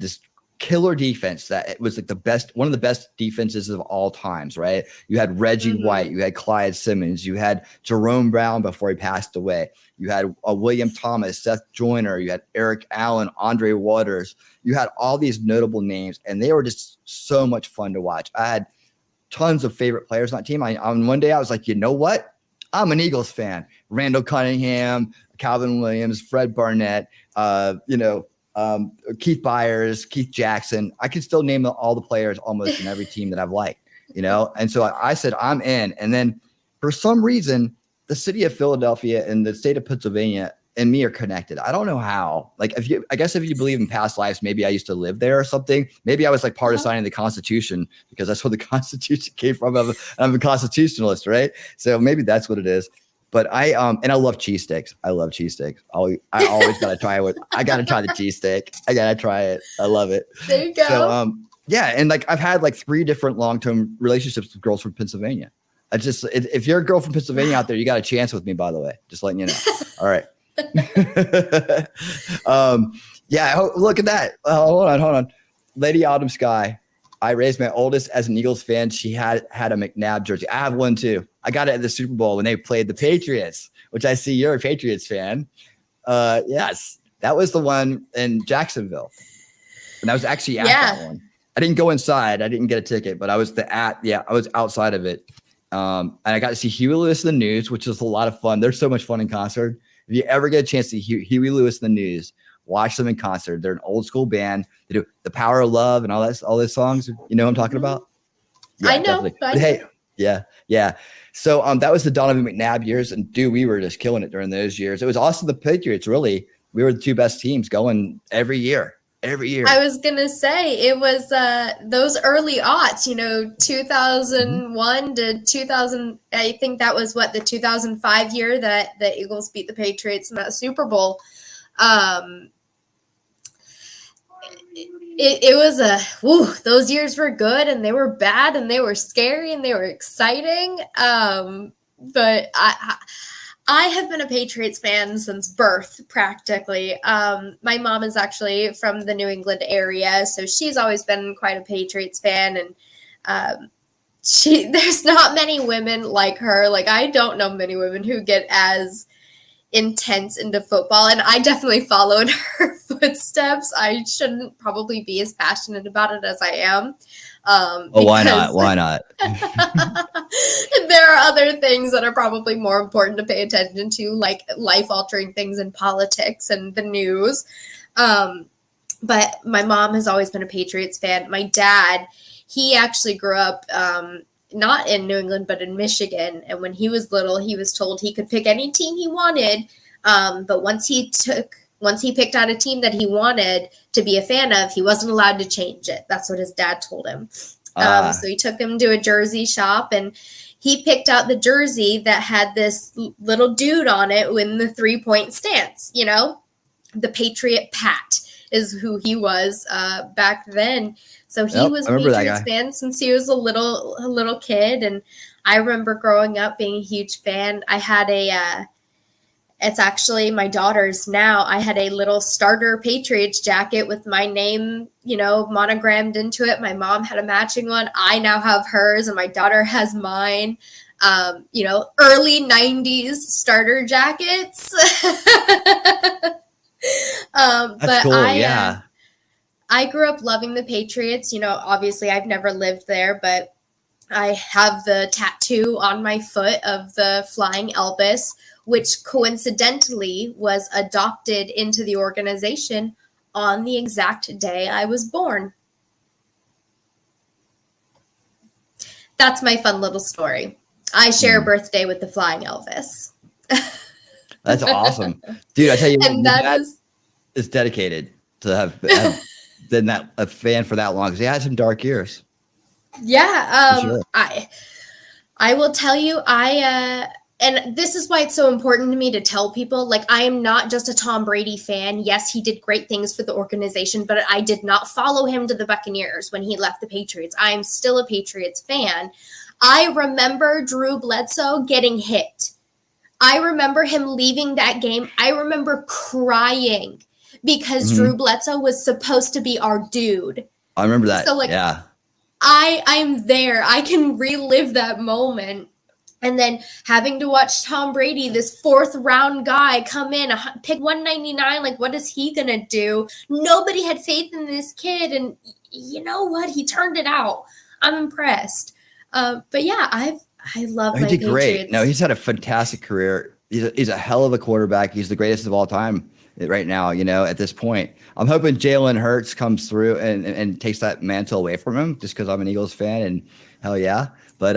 this killer defense that it was like one of the best defenses of all times, right? You had Reggie White, you had Clyde Simmons, you had Jerome Brown before he passed away, you had William Thomas, Seth Joyner, you had Eric Allen, Andre Waters. You had all these notable names, and they were just so much fun to watch. I had tons of favorite players on that team. On one day I was like, you know what? I'm an Eagles fan. Randall Cunningham, Calvin Williams, Fred Barnett, Keith Byers, Keith Jackson. I can still name all the players almost in every team that I've liked, you know? And so I said, I'm in. And then for some reason, the city of Philadelphia and the state of Pennsylvania and me are connected. I don't know how. Like, I guess if you believe in past lives, maybe I used to live there or something. Maybe I was like part of signing the Constitution, because that's where the Constitution came from. I'm a constitutionalist, right? So maybe that's what it is. But I love cheesesteaks. I love cheesesteaks. I always gotta try it. I gotta try the cheesesteak. I gotta try it. I love it. There you go. So yeah, and like I've had like 3 different long-term relationships with girls from Pennsylvania. If you're a girl from Pennsylvania out there, you got a chance with me, by the way. Just letting you know. All right. Yeah, look at that. Hold on. Lady Autumn Sky. I raised my oldest as an Eagles fan. She had a McNabb jersey. I have one too. I got it at the Super Bowl when they played the Patriots, which I see you're a Patriots fan. Yes, that was the one in Jacksonville. And I was actually at that one. I didn't go inside. I didn't get a ticket, but I was I was outside of it. And I got to see Huey Lewis in the News, which was a lot of fun. They're so much fun in concert. If you ever get a chance to see Huey Lewis in the News, watch them in concert. They're an old school band. They do The Power of Love and all those songs. You know what I'm talking about? Yeah, I know. Hey, yeah. So that was the Donovan McNabb years, and dude, we were just killing it during those years. It was also the Patriots. Really, we were the 2 best teams going every year. I was gonna say it was those early aughts, 2001 to 2000. I think that was the 2005 year that the Eagles beat the Patriots in that Super Bowl. It was those years were good, and they were bad, and they were scary, and they were exciting. But I have been a Patriots fan since birth, practically. My mom is actually from the New England area, so she's always been quite a Patriots fan, and there's not many women like her. Like, I don't know many women who get as intense into football, and I definitely followed her footsteps. I shouldn't probably be as passionate about it as I am. Why not? There are other things that are probably more important to pay attention to, like life-altering things in politics and the news. But my mom has always been a Patriots fan. My dad, he actually grew up not in New England, but in Michigan. And when he was little, he was told he could pick any team he wanted. But once he picked out a team that he wanted to be a fan of, he wasn't allowed to change it. That's what his dad told him. So he took him to a jersey shop, and he picked out the jersey that had this little dude on it in the 3-point stance. You know, the Patriot Pat is who he was back then. So he was a Patriots fan since he was a little kid. And I remember growing up being a huge fan. I had it's actually my daughter's now. I had a little starter Patriots jacket with my name, you know, monogrammed into it. My mom had a matching one. I now have hers, and my daughter has mine. You know, early 90s starter jackets. That's cool. I grew up loving the Patriots. You know, obviously I've never lived there, but I have the tattoo on my foot of the flying Elvis, which coincidentally was adopted into the organization on the exact day I was born. That's my fun little story. I share a birthday with the flying Elvis. That's awesome. Dude, I tell you, and that is dedicated to have been a fan for that long, because he had some dark years. Yeah. Sure. I will tell you, and this is why it's so important to me to tell people, like, I am not just a Tom Brady fan. Yes, he did great things for the organization, but I did not follow him to the Buccaneers when he left the Patriots. I am still a Patriots fan. I remember Drew Bledsoe getting hit. I remember him leaving that game. I remember crying because Drew Bledsoe was supposed to be our dude. I remember that. So, like, yeah. I'm there. I can relive that moment. And then having to watch Tom Brady, this 4th round guy, come in, pick 199. Like, what is he going to do? Nobody had faith in this kid. And you know what? He turned it out. I'm impressed. But yeah, I love my Patriots. He did great. No, he's had a fantastic career. He's a hell of a quarterback. He's the greatest of all time right now, you know, at this point. I'm hoping Jalen Hurts comes through and takes that mantle away from him, just because I'm an Eagles fan, and hell yeah. But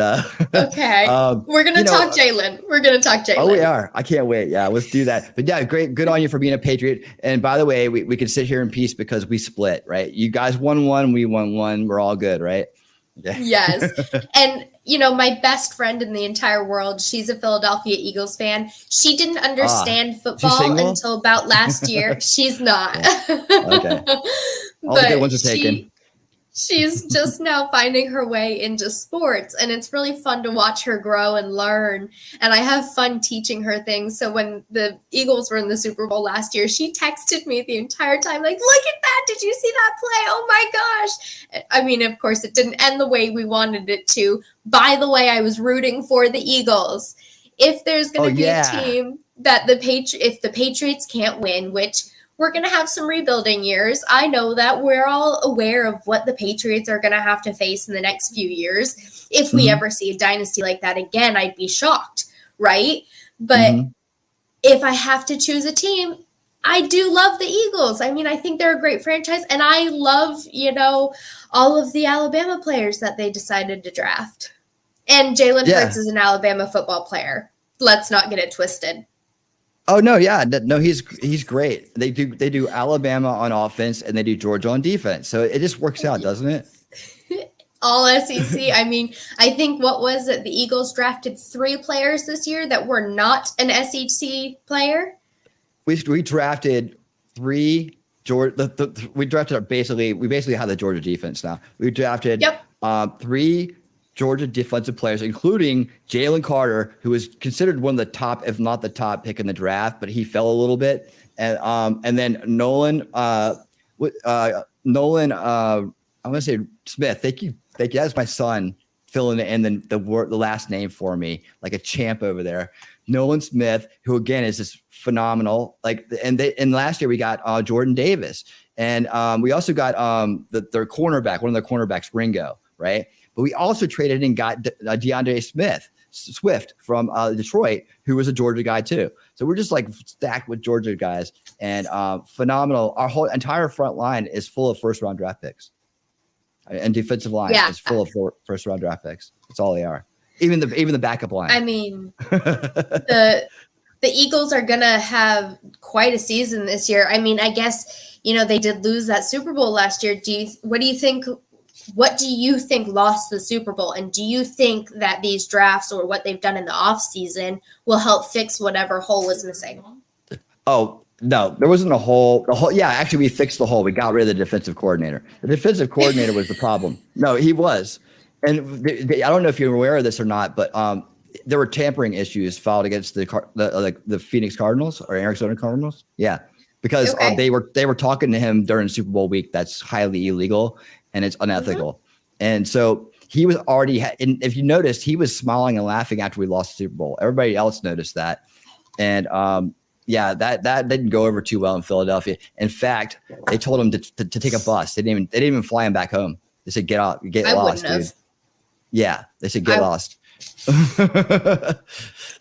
okay, we're gonna talk Jalen. We're gonna talk Jalen. Oh, we are. I can't wait. Yeah, let's do that. But yeah, great. Good on you for being a Patriot. And by the way, we can sit here in peace because we split, right? You guys won one, we won one. We're all good, right? Yeah. Yes. And you know, my best friend in the entire world, she's a Philadelphia Eagles fan. She didn't understand football until about last year. She's not. Okay. All the good ones are taken. She's just now finding her way into sports, and it's really fun to watch her grow and learn. And I have fun teaching her things. So when the Eagles were in the Super Bowl last year, she texted me the entire time, like, look at that. Did you see that play? Oh my gosh. I mean, of course, it didn't end the way we wanted it to. By the way, I was rooting for the Eagles. If there's going to be a team that if the Patriots can't win, which we're going to have some rebuilding years. I know that. We're all aware of what the Patriots are going to have to face in the next few years. If we ever see a dynasty like that again, I'd be shocked, right? But if I have to choose a team, I do love the Eagles. I mean, I think they're a great franchise, and I love, you know, all of the Alabama players that they decided to draft. And Jalen Hurts is an Alabama football player. Let's not get it twisted. Oh no, yeah, no, he's great. They do Alabama on offense and they do Georgia on defense. So it just works out, doesn't it? All SEC. I mean, I think what was it? The Eagles drafted 3 players this year that were not an SEC player. We drafted 3 Georgia. We drafted we basically have the Georgia defense now. We drafted 3 Georgia defensive players, including Jalen Carter, who was considered one of the top, if not the top pick in the draft, but he fell a little bit. And then Nolan, I want to say Smith. Thank you. That's my son filling in the last name for me, like a champ over there. Nolan Smith, who again is just phenomenal. And last year we got Jordan Davis, and we also got their cornerback, one of their cornerbacks, Ringo, right? But we also traded and got DeAndre Swift from Detroit, who was a Georgia guy too. So we're just like stacked with Georgia guys, and phenomenal. Our whole entire front line is full of 1st-round draft picks. And defensive line Yeah. is full of first round draft picks. That's all they are. Even the backup line. I mean, the Eagles are gonna have quite a season this year. I mean, I guess they did lose that Super Bowl last year. What do you think? What do you think lost the Super Bowl? And do you think that these drafts or what they've done in the offseason will help fix whatever hole is missing? Oh, no, there wasn't a hole. Yeah, actually, we fixed the hole. We got rid of the defensive coordinator. The defensive coordinator was the problem. No, he was. And I don't know if you're aware of this or not, but there were tampering issues filed against the Phoenix Cardinals or Arizona Cardinals. Yeah, because they were talking to him during Super Bowl week. That's highly illegal and it's unethical. And so he was already. And if you noticed, he was smiling and laughing after we lost the Super Bowl. Everybody else noticed that. And yeah, that didn't go over too well in Philadelphia. In fact, they told him to take a bus. They didn't even fly him back home. They said get lost, dude. Yeah, they said get lost. Okay.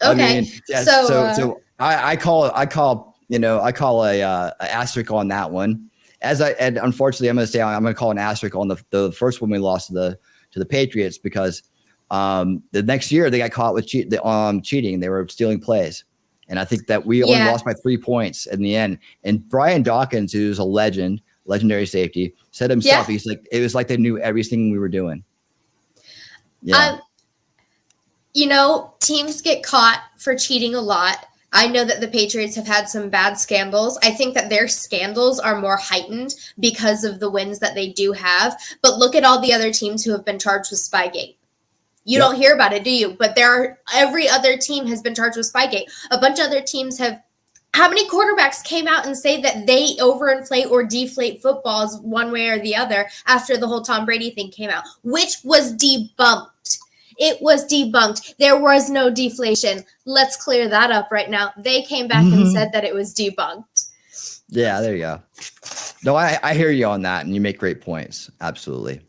I mean, yeah, so I call a asterisk on that one. And unfortunately, I'm going to call an asterisk on the first one we lost to the Patriots because the next year they got caught with cheating. They were stealing plays. And I think that we only lost by 3 points in the end. And Brian Dawkins, who's a legendary safety, said himself, he's like, it was like they knew everything we were doing. Yeah. Teams get caught for cheating a lot. I know that the Patriots have had some bad scandals. I think that their scandals are more heightened because of the wins that they do have. But look at all the other teams who have been charged with Spygate. You don't hear about it, do you? But every other team has been charged with Spygate. A bunch of other teams have. How many quarterbacks came out and say that they overinflate or deflate footballs one way or the other after the whole Tom Brady thing came out, which was debunked? It was debunked. There was no deflation. Let's clear that up right now. They came back and said that it was debunked. Yeah, there you go. No, I hear you on that, and you make great points. Absolutely.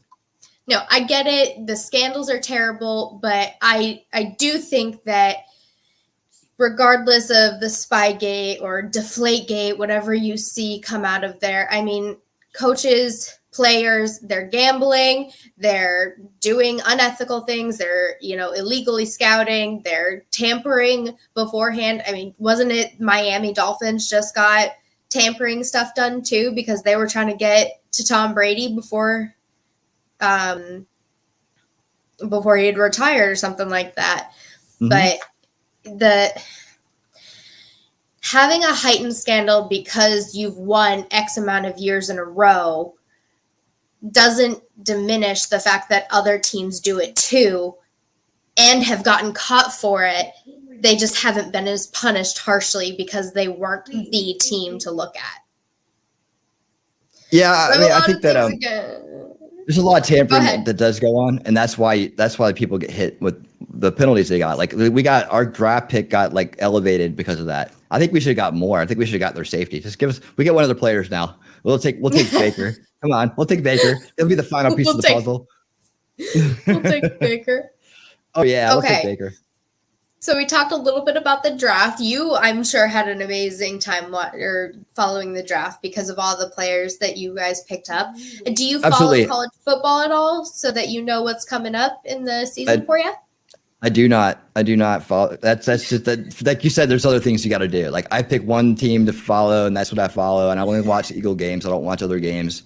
No, I get it. The scandals are terrible, but I do think that regardless of the Spygate or Deflategate, whatever you see come out of there, I mean, coaches, players, they're gambling, they're doing unethical things, they're, illegally scouting, they're tampering beforehand. I mean, wasn't it Miami Dolphins just got tampering stuff done too because they were trying to get to Tom Brady before he had retired or something like that. But having a heightened scandal because you've won X amount of years in a row doesn't diminish the fact that other teams do it too and have gotten caught for it. They just haven't been as punished harshly because they weren't the team to look at. Yeah, I mean, I think that there's a lot of tampering that does go on, and that's why people get hit with the penalties they got. Like our draft pick got like elevated because of that. I think we should have got more. I think we should have got their safety. Just we get one of the players now. We'll take Baker. Come on, we'll take Baker. It'll be the final piece of the puzzle. We'll take Baker. Oh yeah, we'll take Baker. So we talked a little bit about the draft. You, I'm sure, had an amazing time following the draft because of all the players that you guys picked up. Do you follow college football at all so that you know what's coming up in the season for you? I do not follow. That's just that. Like you said, there's other things you got to do. Like I pick one team to follow, and that's what I follow. And I only watch Eagle games. I don't watch other games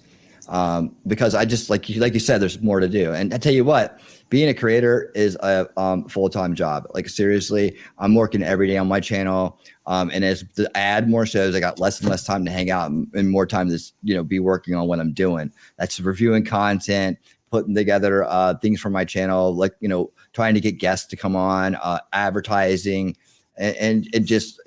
because I just like you said, there's more to do. And I tell you what. Being a creator is a full-time job. Like seriously, I'm working every day on my channel. And as I add more shows, I got less and less time to hang out and more time to, be working on what I'm doing. That's reviewing content, putting together things for my channel, like, trying to get guests to come on, advertising and just,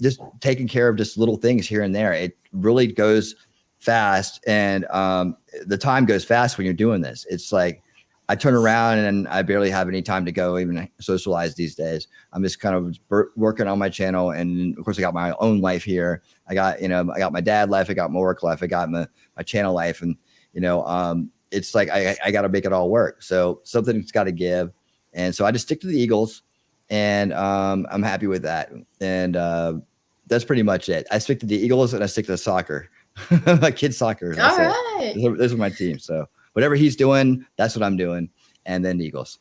just taking care of just little things here and there. It really goes fast. And the time goes fast when you're doing this. It's like, I turn around and I barely have any time to go even socialize these days. I'm just kind of working on my channel. And of course I got my own life here. I got my dad life. I got my work life. I got my channel life. And, it's like, I got to make it all work. So something's got to give. And so I just stick to the Eagles and I'm happy with that. And that's pretty much it. I stick to the Eagles and I stick to soccer, my kids' soccer. All right. Those are my teams. So whatever he's doing, that's what I'm doing. And then the Eagles.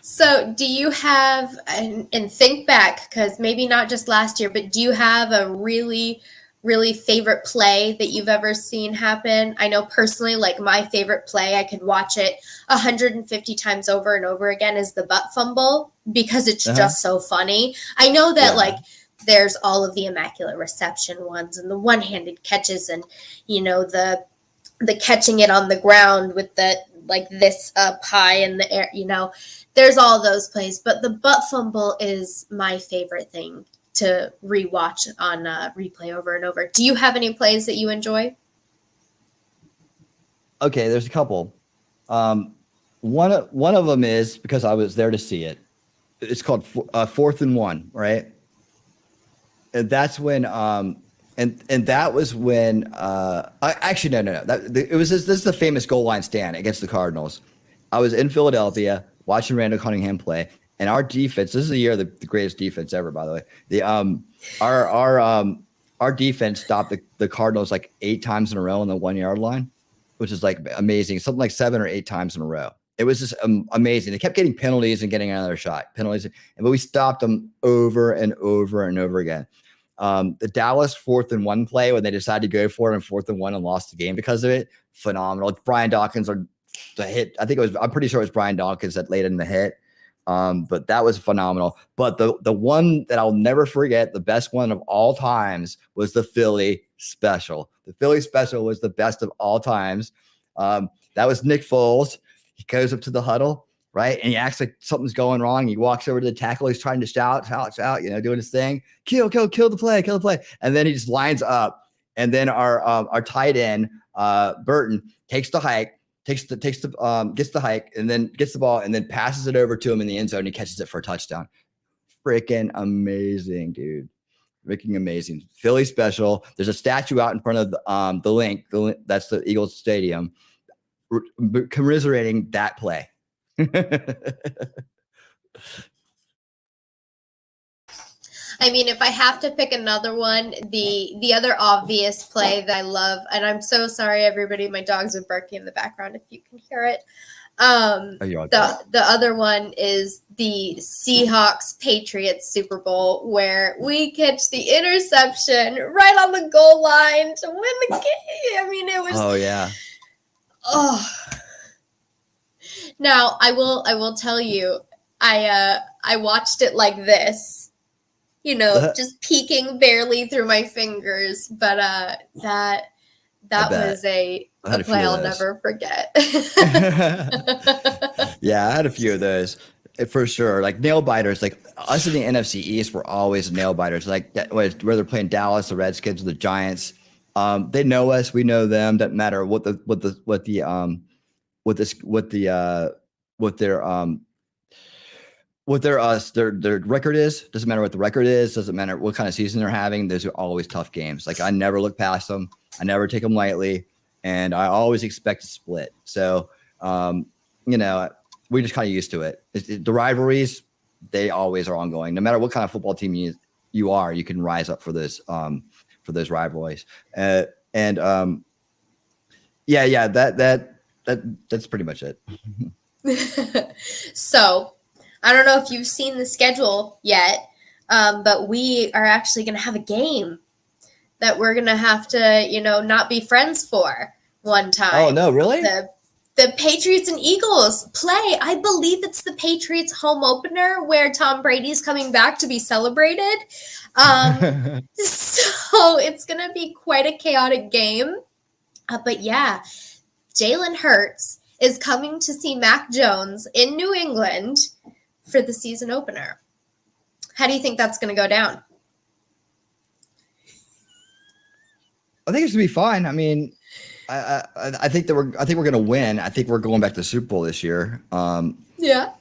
So do you have, and think back, because maybe not just last year, but do you have a really, really favorite play that you've ever seen happen? I know personally, like my favorite play, I could watch it 150 times over and over again, is the butt fumble, because it's just so funny. I know that like there's all of the immaculate reception ones and the one-handed catches and, you know, the catching it on the ground with the like this up high in the air, you know, there's all those plays, but the butt fumble is my favorite thing to rewatch on replay over and over. Do you have any plays that you enjoy? Okay, there's a couple. One of them is because I was there to see it. It's called 4th and 1, right? And that's when and that was when actually no. This is the famous goal line stand against the Cardinals. I was in Philadelphia watching Randall Cunningham play, and our defense. This is the year of the greatest defense ever, by the way. Our defense stopped the Cardinals like 8 times in a row on the 1 yard line, which is like amazing. Something like 7 or 8 times in a row. It was just amazing. They kept getting penalties and getting another shot, but we stopped them over and over and over again. The Dallas 4th and 1 play when they decided to go for it on 4th and 1 and lost the game because of it, phenomenal. Brian Dawkins or the hit. I'm pretty sure it was Brian Dawkins that laid in the hit. But that was phenomenal. But the one that I'll never forget, the best one of all times, was the Philly special. The Philly special was the best of all times. That was Nick Foles. He goes up to the huddle, right? And he acts like something's going wrong. He walks over to the tackle. He's trying to shout, you know, doing his thing. Kill the play. And then he just lines up. And then our tight end, Burton, takes the hike, gets the hike, and then gets the ball, and then passes it over to him in the end zone. And he catches it for a touchdown. Freaking amazing, dude. Freaking amazing. Philly special. There's a statue out in front of the link. That's the Eagles Stadium, commiserating that play. I mean, if I have to pick another one, the other obvious play that I love, and I'm so sorry, everybody, my dogs are barking in the background if you can hear it. The other one is the Seahawks Patriots Super Bowl, where we catch the interception right on the goal line to win the game. I mean, it was. Oh yeah. Oh. Now I will tell you, I watched it like this, you know, just peeking barely through my fingers, but that was a play I'll never forget. Yeah, I had a few of those for sure. Like nail biters, like us in the NFC East were always nail biters. Like that, whether they're playing Dallas, the Redskins, or the Giants, they know us, we know them. Doesn't matter what their record is. Doesn't matter what the record is. Doesn't matter what kind of season they're having. Those are always tough games. Like I never look past them. I never take them lightly, and I always expect to split. So, you know, we're just kind of used to it. The rivalries, they always are ongoing. No matter what kind of football team you are, you can rise up for those rivalries. That's pretty much it. So, I don't know if you've seen the schedule yet, but we are actually going to have a game that we're going to have to, you know, not be friends for one time. Oh, no, really? The Patriots and Eagles play. I believe it's the Patriots home opener where Tom Brady's coming back to be celebrated. So it's going to be quite a chaotic game. But yeah, Jalen Hurts is coming to see Mac Jones in New England for the season opener. How do you think that's going to go down? I think it's going to be fine. I mean, I think we're going to win. I think we're going back to the Super Bowl this year. Yeah.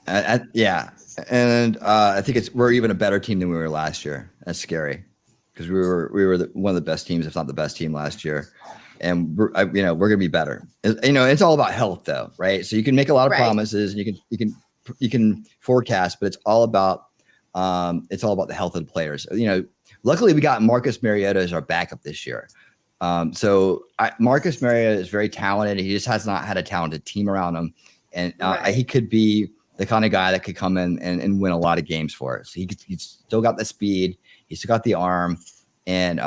Yeah. And I think we're even a better team than we were last year. That's scary because we were one of the best teams, if not the best team last year. And we're going to be better. It's all about health though, right? So you can make a lot of promises and you can forecast, but it's all about the health of the players. Luckily we got Marcus Mariota as our backup this year. Marcus Mariota is very talented. He just has not had a talented team around him. And Right. he could be the kind of guy that could come in and win a lot of games for us. He's still got the speed. He's still got the arm. And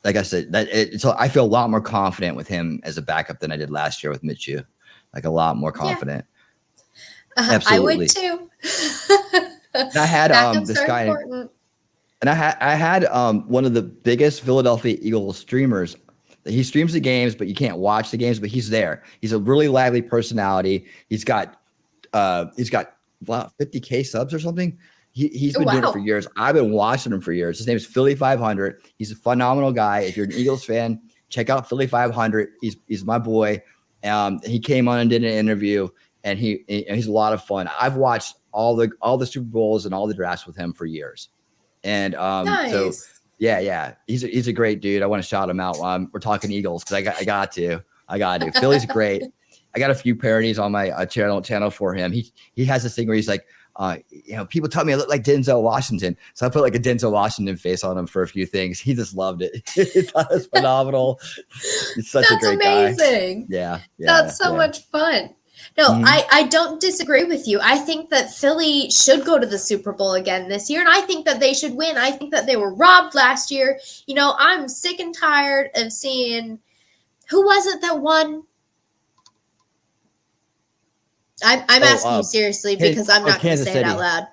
like I said, so I feel a lot more confident with him as a backup than I did last year with Minshew. Like a lot more confident. Yeah. Absolutely. I would too. And I had Backups this are guy, important. and I had one of the biggest Philadelphia Eagles streamers. He streams the games, but you can't watch the games. But he's there. He's a really lively personality. He's got 50K subs or something. He's been doing it for years. I've been watching him for years. His name is Philly 500. He's a phenomenal guy. If you're an Eagles fan, check out Philly 500. He's my boy. He came on and did an interview, and he's a lot of fun. I've watched all the Super Bowls and all the drafts with him for years. And Nice. So yeah, he's a great dude. I want to shout him out while we're talking Eagles because I got to. Philly's great. I got a few parodies on my channel for him. He has this thing where he's like, people tell me I look like Denzel Washington, so I put like a Denzel Washington face on him for a few things. He just loved it. He thought it was phenomenal. He's such a great amazing. guy. Yeah, that's so much fun. No, I don't disagree with you. I think that Philly should go to the Super Bowl again this year, and I think that they should win. I think that they were robbed last year. I'm sick and tired of seeing who was it that won. I'm asking you seriously because I'm not going to say it out loud.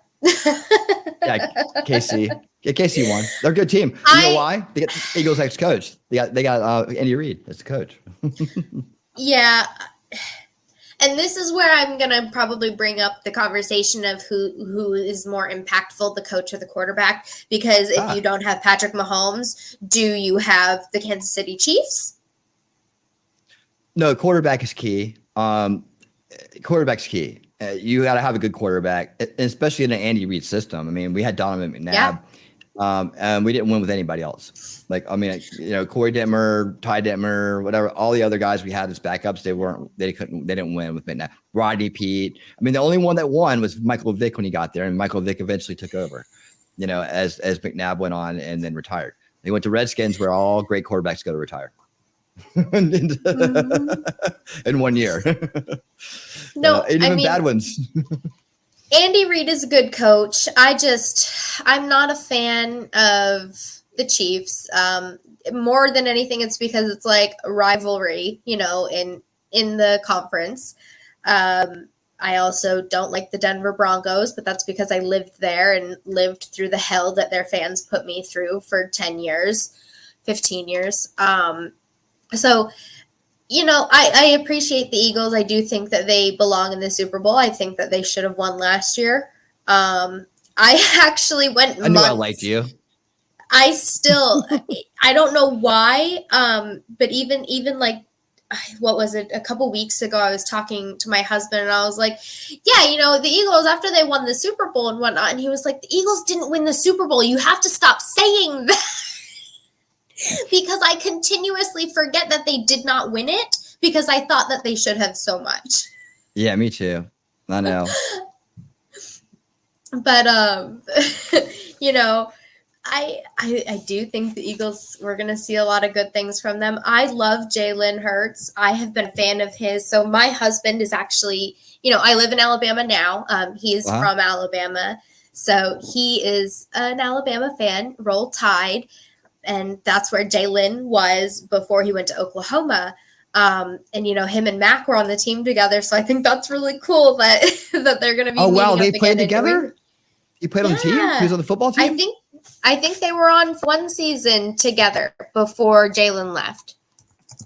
Yeah, KC. Yeah, KC won. They're a good team. You know why? They got the Eagles ex-coach. They got Andy Reid as the coach. Yeah. And this is where I'm going to probably bring up the conversation of who is more impactful, the coach or the quarterback. Because if you don't have Patrick Mahomes, do you have the Kansas City Chiefs? No, quarterback is key. Quarterback's key. You got to have a good quarterback, especially in an Andy Reid system. I mean, we had Donovan McNabb, and we didn't win with anybody else. Corey Detmer, Ty Detmer, whatever. All the other guys we had as backups, they didn't win with McNabb. Rodney Pete. I mean, the only one that won was Michael Vick when he got there, and Michael Vick eventually took over. As McNabb went on and then retired. He went to Redskins, where all great quarterbacks go to retire. In 1 year. No, even bad ones. Andy Reid is a good coach. I'm not a fan of the Chiefs. More than anything, it's because it's like a rivalry, in the conference. I also don't like the Denver Broncos, but that's because I lived there and lived through the hell that their fans put me through for 10 years, 15 years. So, I appreciate the Eagles. I do think that they belong in the Super Bowl. I think that they should have won last year. I actually went. I knew I liked you. I don't know why. But even like, what was it? A couple weeks ago, I was talking to my husband and I was like, yeah, the Eagles, after they won the Super Bowl and whatnot. And he was like, the Eagles didn't win the Super Bowl. You have to stop saying that. Because I continuously forget that they did not win it because I thought that they should have so much. Yeah, me too. I know. But I do think the Eagles, we're going to see a lot of good things from them. I love Jalen Hurts. I have been a fan of his. So my husband is actually, I live in Alabama now. He's from Alabama. So he is an Alabama fan, Roll Tide. And that's where Jalen was before he went to Oklahoma. And, him and Mac were on the team together. So I think that's really cool that they're going to be. Oh, wow. They played together? You played on the team? He was on the football team? I think they were on one season together before Jalen left.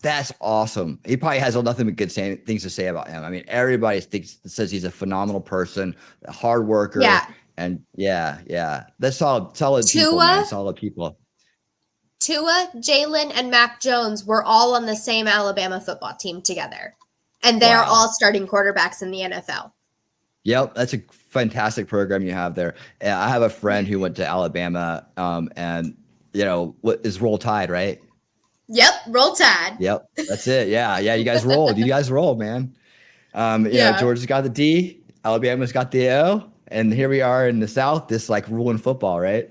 That's awesome. He probably has nothing but good things to say about him. I mean, everybody says he's a phenomenal person, a hard worker. Yeah. And yeah. That's solid people, man. Solid people. Tua, Jalen, and Mac Jones were all on the same Alabama football team together. And they're all starting quarterbacks in the NFL. Yep, that's a fantastic program you have there. I have a friend who went to Alabama, and what is Roll Tide, right? Yep, Roll Tide. Yep, that's it. Yeah, you guys roll. You guys roll, man. Georgia's got the D, Alabama's got the O, and here we are in the South, this like ruling football, right?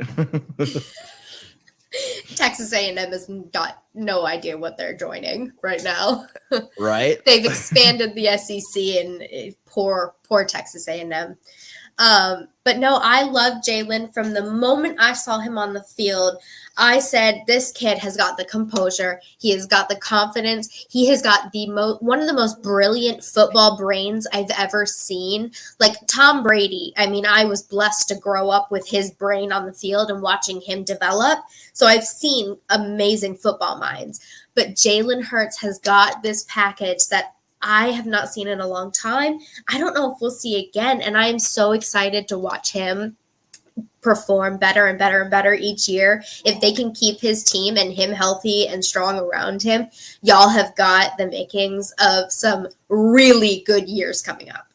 Texas A&M has got no idea what they're joining right now. Right? They've expanded the SEC, and poor Texas A&M. But no, I love Jalen. From the moment I saw him on the field, I said, this kid has got the composure. He has got the confidence. He has got one of the most brilliant football brains I've ever seen. Like Tom Brady. I mean, I was blessed to grow up with his brain on the field and watching him develop. So I've seen amazing football minds. But Jalen Hurts has got this package that I have not seen in a long time. I don't know if we'll see again. And I am so excited to watch him perform better and better and better each year. If they can keep his team and him healthy and strong around him, y'all have got the makings of some really good years coming up.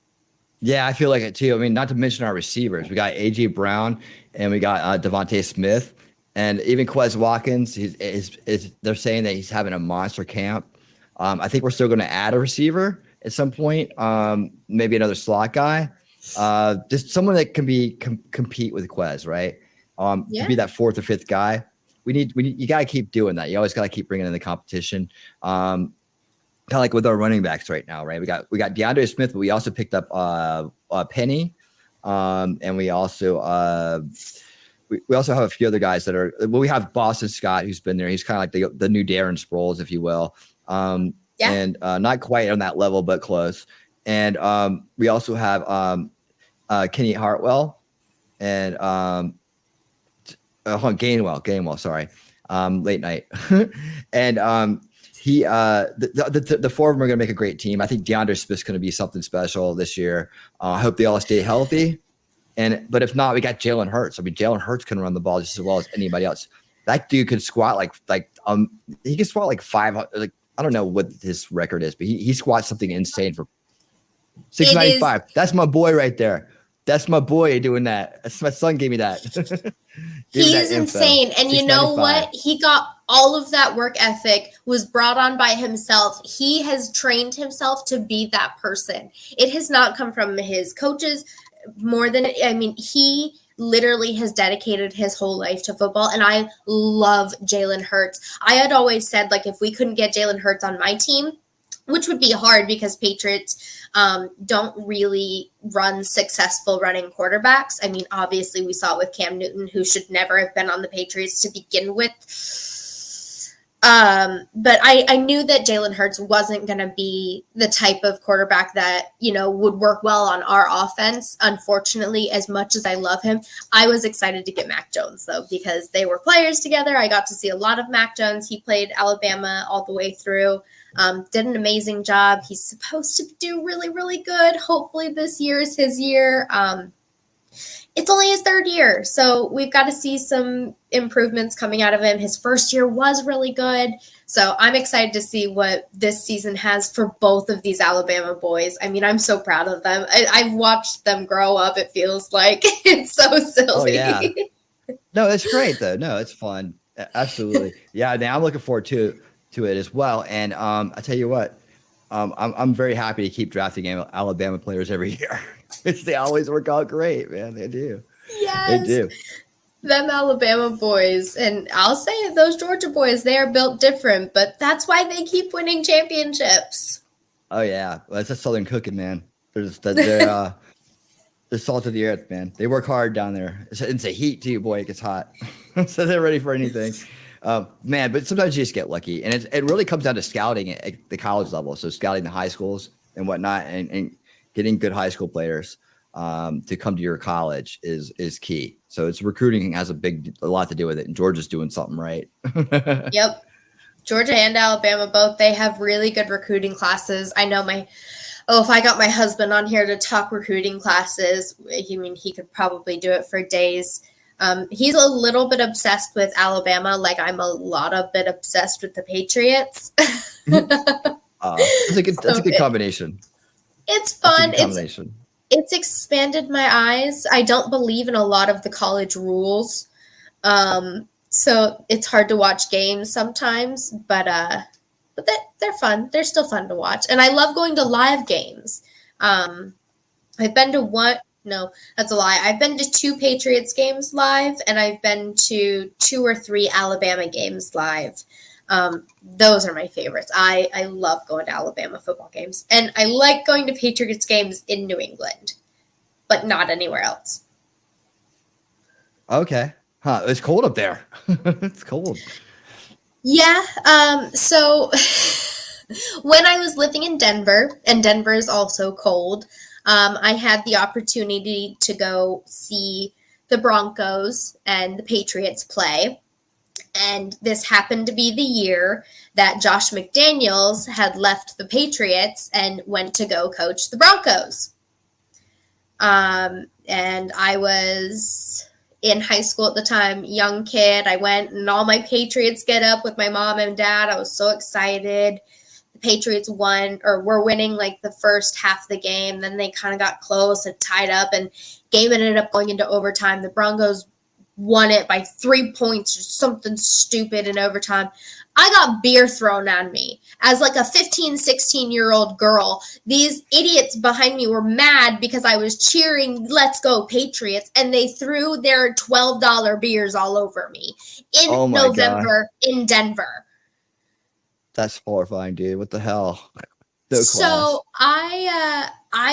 Yeah, I feel like it too. I mean, not to mention our receivers. We got A.J. Brown and we got Devontae Smith. And even Quez Watkins, they're saying that he's having a monster camp. I think we're still going to add a receiver at some point, maybe another slot guy, just someone that can compete with Quez, right? To be that fourth or fifth guy. You got to keep doing that. You always got to keep bringing in the competition. Kind of like with our running backs right now, right? We got DeAndre Smith, but we also picked up Penny, and we also we also have a few other guys that are. Well, we have Boston Scott, who's been there. He's kind of like the new Darren Sproles, if you will. And not quite on that level, but close. And we also have Kenny Hartwell and Gainwell, sorry, late night. And the four of them are going to make a great team. I think DeAndre Smith's going to be something special this year. I hope they all stay healthy. But if not, we got Jalen Hurts. I mean, Jalen Hurts can run the ball just as well as anybody else. That dude can squat he can squat like 500. I don't know what his record is, but he squats something insane for 695. That's my boy right there. That's my boy doing that. That's my son gave me that. He's insane. And you know what? He got all of that work ethic, was brought on by himself. He has trained himself to be that person. It has not come from his coaches he literally has dedicated his whole life to football, and I love Jalen Hurts. I had always said, like, if we couldn't get Jalen Hurts on my team, which would be hard because Patriots don't really run successful running quarterbacks. I mean, obviously we saw it with Cam Newton, who should never have been on the Patriots to begin with. But I knew that Jalen Hurts wasn't going to be the type of quarterback that, would work well on our offense. Unfortunately, as much as I love him, I was excited to get Mac Jones, though, because they were players together. I got to see a lot of Mac Jones. He played Alabama all the way through, did an amazing job. He's supposed to do really, really good. Hopefully this year is his year. It's only his third year, so we've got to see some improvements coming out of him. His first year was really good, so I'm excited to see what this season has for both of these Alabama boys. I mean, I'm so proud of them. I've watched them grow up, it feels like. It's so silly. Oh, yeah. No, it's great, though. No, it's fun. Absolutely. Yeah, now I'm looking forward to it as well. And I tell you what, I'm very happy to keep drafting Alabama players every year. They always work out great, man. They do. Yes. They do. Them Alabama boys, and I'll say it, those Georgia boys, they are built different, but that's why they keep winning championships. Oh, yeah. Well, that's a Southern cooking, man. They're salt of the earth, man. They work hard down there. It's a heat, too, boy. It gets hot. So they're ready for anything. Man, but sometimes you just get lucky. And it really comes down to scouting at the college level. So scouting the high schools and whatnot, and getting good high school players to come to your college is key. So it's recruiting has a lot to do with it. And Georgia's doing something right. Yep. Georgia and Alabama both, they have really good recruiting classes. I know if I got my husband on here to talk recruiting classes, he could probably do it for days. He's a little bit obsessed with Alabama, like I'm a bit obsessed with the Patriots. That's a good combination. It's fun. It's expanded my eyes. I don't believe in a lot of the college rules. So it's hard to watch games sometimes, but they're fun. They're still fun to watch. And I love going to live games. I've been to one. no, that's a lie. I've been to 2 Patriots games live, and I've been to 2 or 3 Alabama games live. Those are my favorites. I love going to Alabama football games, and I like going to Patriots games in New England, but not anywhere else. Okay. Huh. It's cold up there. It's cold. Yeah. So when I was living in Denver, and Denver is also cold, I had the opportunity to go see the Broncos and the Patriots play. And this happened to be the year that Josh McDaniels had left the Patriots and went to go coach the Broncos. And I was in high school at the time, young kid. I went and all my Patriots get up with my mom and dad. I was so excited. The Patriots won, or were winning like the first half of the game. Then they kind of got close and tied up, and game ended up going into overtime. The Broncos won it by 3 points or something stupid in overtime. I got beer thrown on me as like a 15, 16-year-old girl. These idiots behind me were mad because I was cheering, let's go Patriots, and they threw their $12 beers all over me in November in Denver. That's horrifying, dude. What the hell? No so I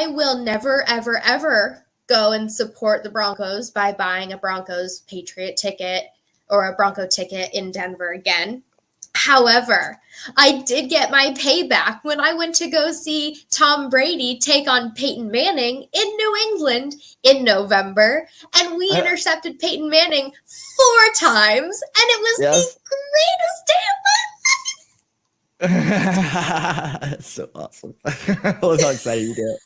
will never, ever, ever go and support the Broncos by buying a Broncos Patriot ticket or a Bronco ticket in Denver again. However, I did get my payback when I went to go see Tom Brady take on Peyton Manning in New England in November, and we intercepted Peyton Manning 4 times, and it was the greatest day of my life. That's so awesome. I love how excited you get.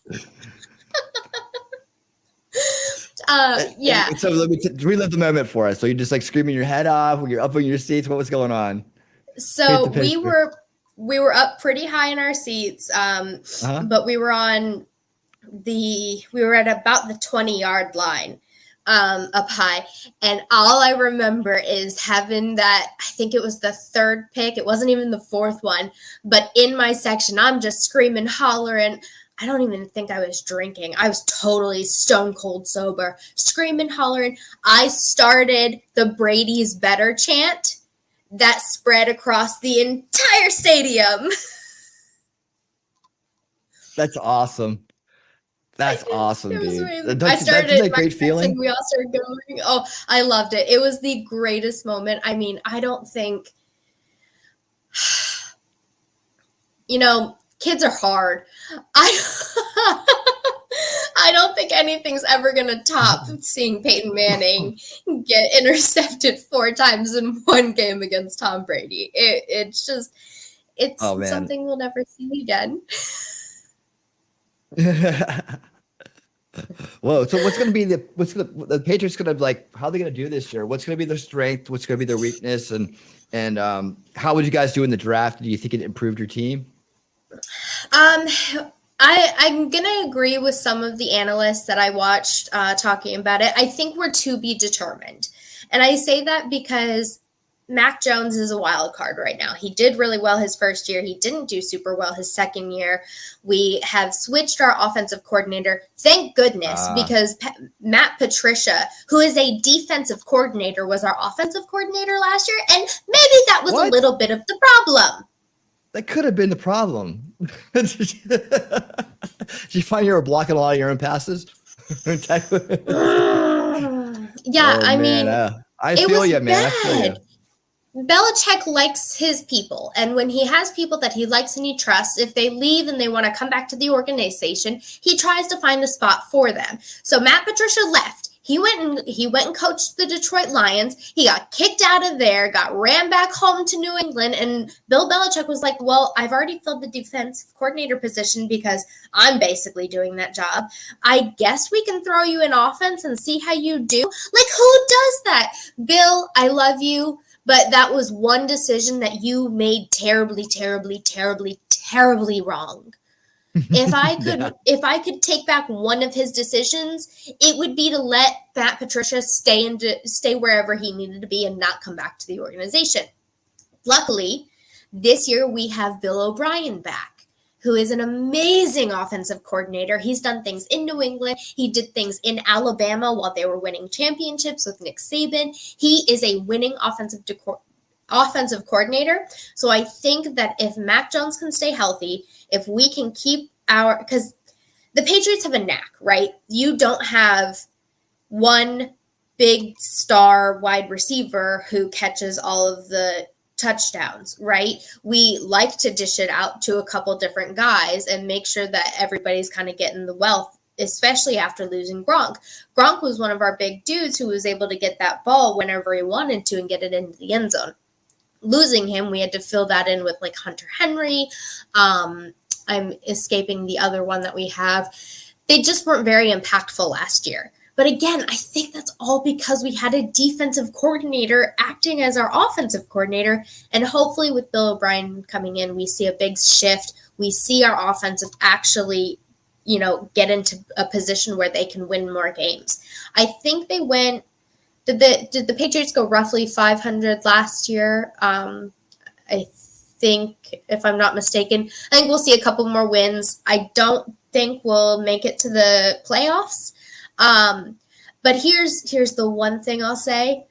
Yeah. So let me relive the moment for us. So you're just like screaming your head off when you're up in your seats. What was going on? So we were up pretty high in our seats, but we were at about the 20-yard line up high. And all I remember is having that, I think it was the 3rd pick. It wasn't even the 4th one, but in my section, I'm just screaming, hollering. I don't even think I was drinking. I was totally stone cold sober, screaming, hollering. I started the Brady's Better chant that spread across the entire stadium. That's awesome. That's awesome, dude. I started that's a great feeling. We all started going. Oh, I loved it. It was the greatest moment. I mean, I don't think, kids are hard. I don't think anything's ever going to top seeing Peyton Manning get intercepted 4 times in one game against Tom Brady. It's something we'll never see again. Whoa. So what's going to be the Patriots going to like, how are they going to do this year? What's going to be their strength? What's going to be their weakness? And how would you guys do in the draft? Do you think it improved your team? I'm going to agree with some of the analysts that I watched talking about it. I think we're to be determined. And I say that because Mac Jones is a wild card right now. He did really well his first year. He didn't do super well his second year. We have switched our offensive coordinator. Thank goodness, because Matt Patricia, who is a defensive coordinator, was our offensive coordinator last year. And maybe that was a little bit of the problem. That could have been the problem. Did you find you were blocking a lot of your own passes? Yeah, I mean, I feel you, man. I feel you. Belichick likes his people, and when he has people that he likes and he trusts, if they leave and they want to come back to the organization, he tries to find a spot for them. So Matt Patricia left. He went and coached the Detroit Lions. He got kicked out of there, got ran back home to New England, and Bill Belichick was like, well, I've already filled the defensive coordinator position because I'm basically doing that job. I guess we can throw you in offense and see how you do. Like, who does that? Bill, I love you, but that was one decision that you made terribly, terribly, terribly, terribly wrong. If I could take back one of his decisions, it would be to let Matt Patricia stay wherever he needed to be and not come back to the organization. Luckily, this year we have Bill O'Brien back. who is an amazing offensive coordinator. He's done things in New England. He did things in Alabama while they were winning championships with Nick Saban. He is a winning offensive coordinator. So I think that if Mac Jones can stay healthy, if we can keep because the Patriots have a knack, right? You don't have one big star wide receiver who catches all of the touchdowns, right? We like to dish it out to a couple different guys and make sure that everybody's kind of getting the wealth, especially after losing Gronk. Gronk was one of our big dudes who was able to get that ball whenever he wanted to and get it into the end zone. Losing him, we had to fill that in with like Hunter Henry. I'm escaping the other one that we have. They just weren't very impactful last year. But again, I think that's all because we had a defensive coordinator acting as our offensive coordinator. And hopefully with Bill O'Brien coming in, we see a big shift. We see our offensive actually, get into a position where they can win more games. I think they went, did the Patriots go roughly 500 last year? I think, if I'm not mistaken, I think we'll see a couple more wins. I don't think we'll make it to the playoffs. But here's the one thing I'll say.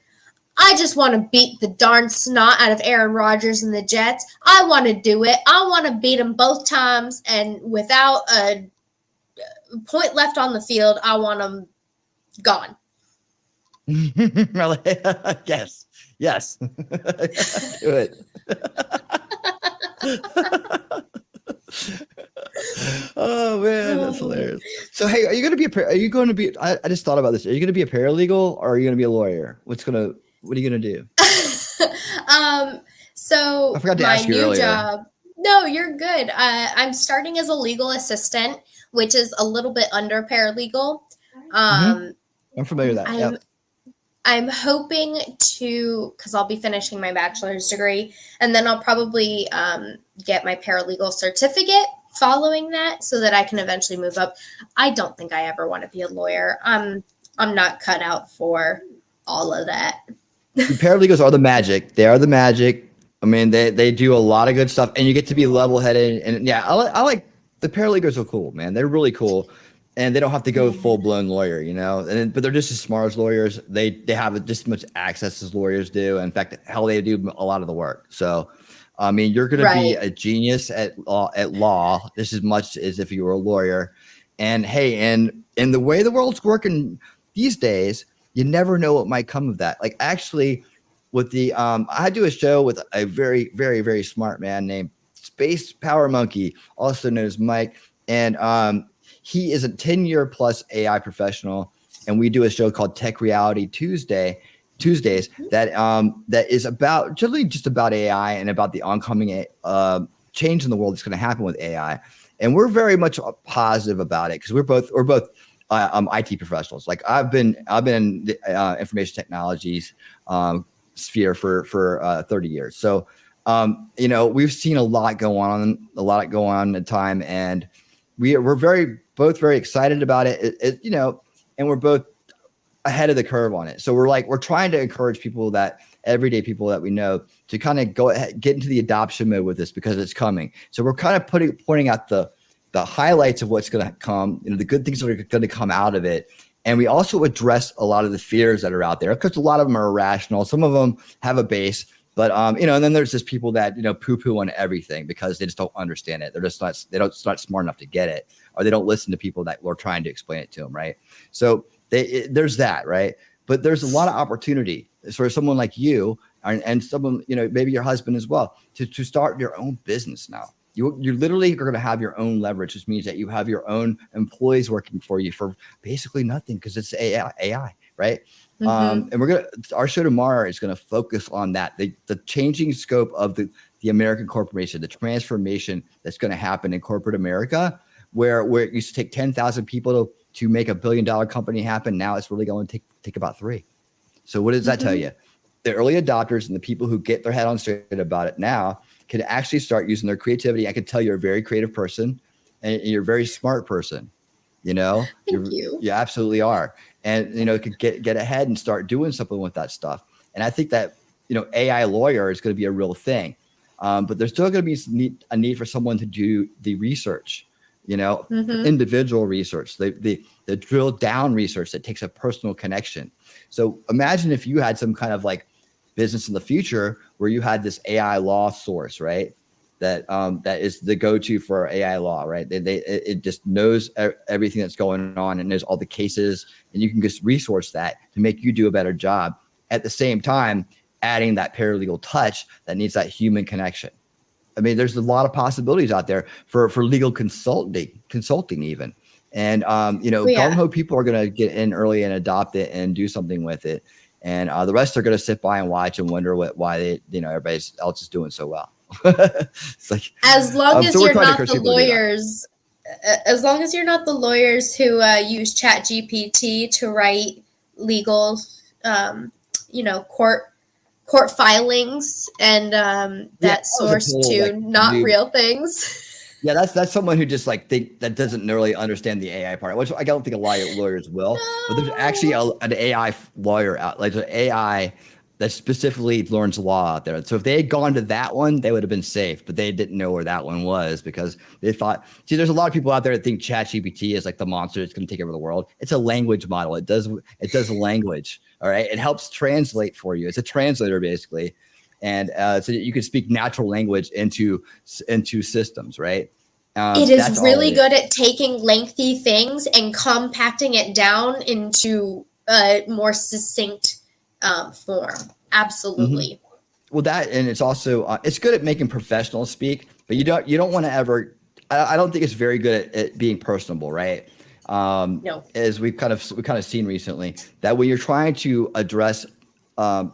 I just want to beat the darn snot out of Aaron Rodgers and the Jets. I want to do it. I want to beat them both times, and without a point left on the field, I want them gone. Really? Yes. Do it. Oh man, that's hilarious. So hey, are you going to be I just thought about this. Are you going to be a paralegal or are you going to be a lawyer? What are you going to do? So I forgot to ask you new earlier. job. No, you're good. I'm starting as a legal assistant, which is a little bit under paralegal. I'm familiar with that. I'm hoping to, because I'll be finishing my bachelor's degree, and then I'll probably get my paralegal certificate following that so that I can eventually move up. I don't think I ever want to be a lawyer. I'm not cut out for all of that. The paralegals are the magic. They are the magic. I mean, they do a lot of good stuff, and you get to be level-headed. And yeah, I like the paralegals are cool, man. They're really cool. And they don't have to go full-blown lawyer, but they're just as smart as lawyers. They have just as much access as lawyers do. In fact, hell, they do a lot of the work. So, I mean, you're going to be a genius at law just as much as if you were a lawyer. And hey, and the way the world's working these days, you never know what might come of that. Like actually, with the I do a show with a very, very, very smart man named Space Power Monkey, also known as Mike, and he is a 10-year plus AI professional, and we do a show called Tech Reality Tuesdays that is about generally just about AI and about the oncoming change in the world that's going to happen with AI. And we're very much positive about it because we're both IT professionals. Like I've been in the information technologies sphere for 30 years. So we've seen a lot go on at time, and we're both very excited about it. And we're both ahead of the curve on it. So we're trying to encourage everyday people that we know to kind of go ahead, get into the adoption mode with this because it's coming. So we're kind of pointing out the highlights of what's going to come, the good things that are going to come out of it. And we also address a lot of the fears that are out there because a lot of them are irrational. Some of them have a base, but and then there's just people that poo-poo on everything because they just don't understand it. They're not smart enough to get it, or they don't listen to people that were trying to explain it to them, right? So there's that, right? But there's a lot of opportunity for someone like you and someone maybe your husband as well to start your own business now. You literally are going to have your own leverage, which means that you have your own employees working for you for basically nothing because it's AI, right? And our show tomorrow is going to focus on that, the changing scope of the American corporation, the transformation that's going to happen in corporate America, where it used to take 10,000 people to make $1 billion company happen. Now it's really going to take about 3. So what does that tell you? The early adopters and the people who get their head on straight about it now can actually start using their creativity. I can tell you're a very creative person and you're a very smart person. Thank you. You absolutely are. And, could get ahead and start doing something with that stuff. And I think that, AI lawyer is going to be a real thing. But there's still going to be a need for someone to do the research, Mm-hmm. individual research, the drill down research that takes a personal connection. So imagine if you had some kind of like business in the future where you had this AI law source, right? That is the go-to for AI law, right? It just knows everything that's going on and knows all the cases, and you can just resource that to make you do a better job. At the same time, adding that paralegal touch that needs that human connection. I mean, there's a lot of possibilities out there for legal consulting even. And, gung ho people are going to get in early and adopt it and do something with it. And the rest are going to sit by and watch and wonder why everybody else is doing so well. It's like, as long as you're not the lawyers, as long as you're not the lawyers who use ChatGPT to write legal, court filings and that source to not real things. Yeah, that's someone who just that doesn't really understand the AI part, which I don't think a lot of lawyers will. No. But there's actually an AI lawyer out, like an AI that specifically learns law out there. So if they had gone to that one, they would have been safe, but they didn't know where that one was because they thought, there's a lot of people out there that think ChatGPT is like the monster that's going to take over the world. It's a language model. It does language. All right. It helps translate for you. It's a translator basically. And so you can speak natural language into systems, right? It is really good at taking lengthy things and compacting it down into a more succinct form. Absolutely. Mm-hmm. Well, and it's also it's good at making professionals speak, but you don't want to ever. I don't think it's very good at being personable, right? No. As we've kind of seen recently, that when you're trying to address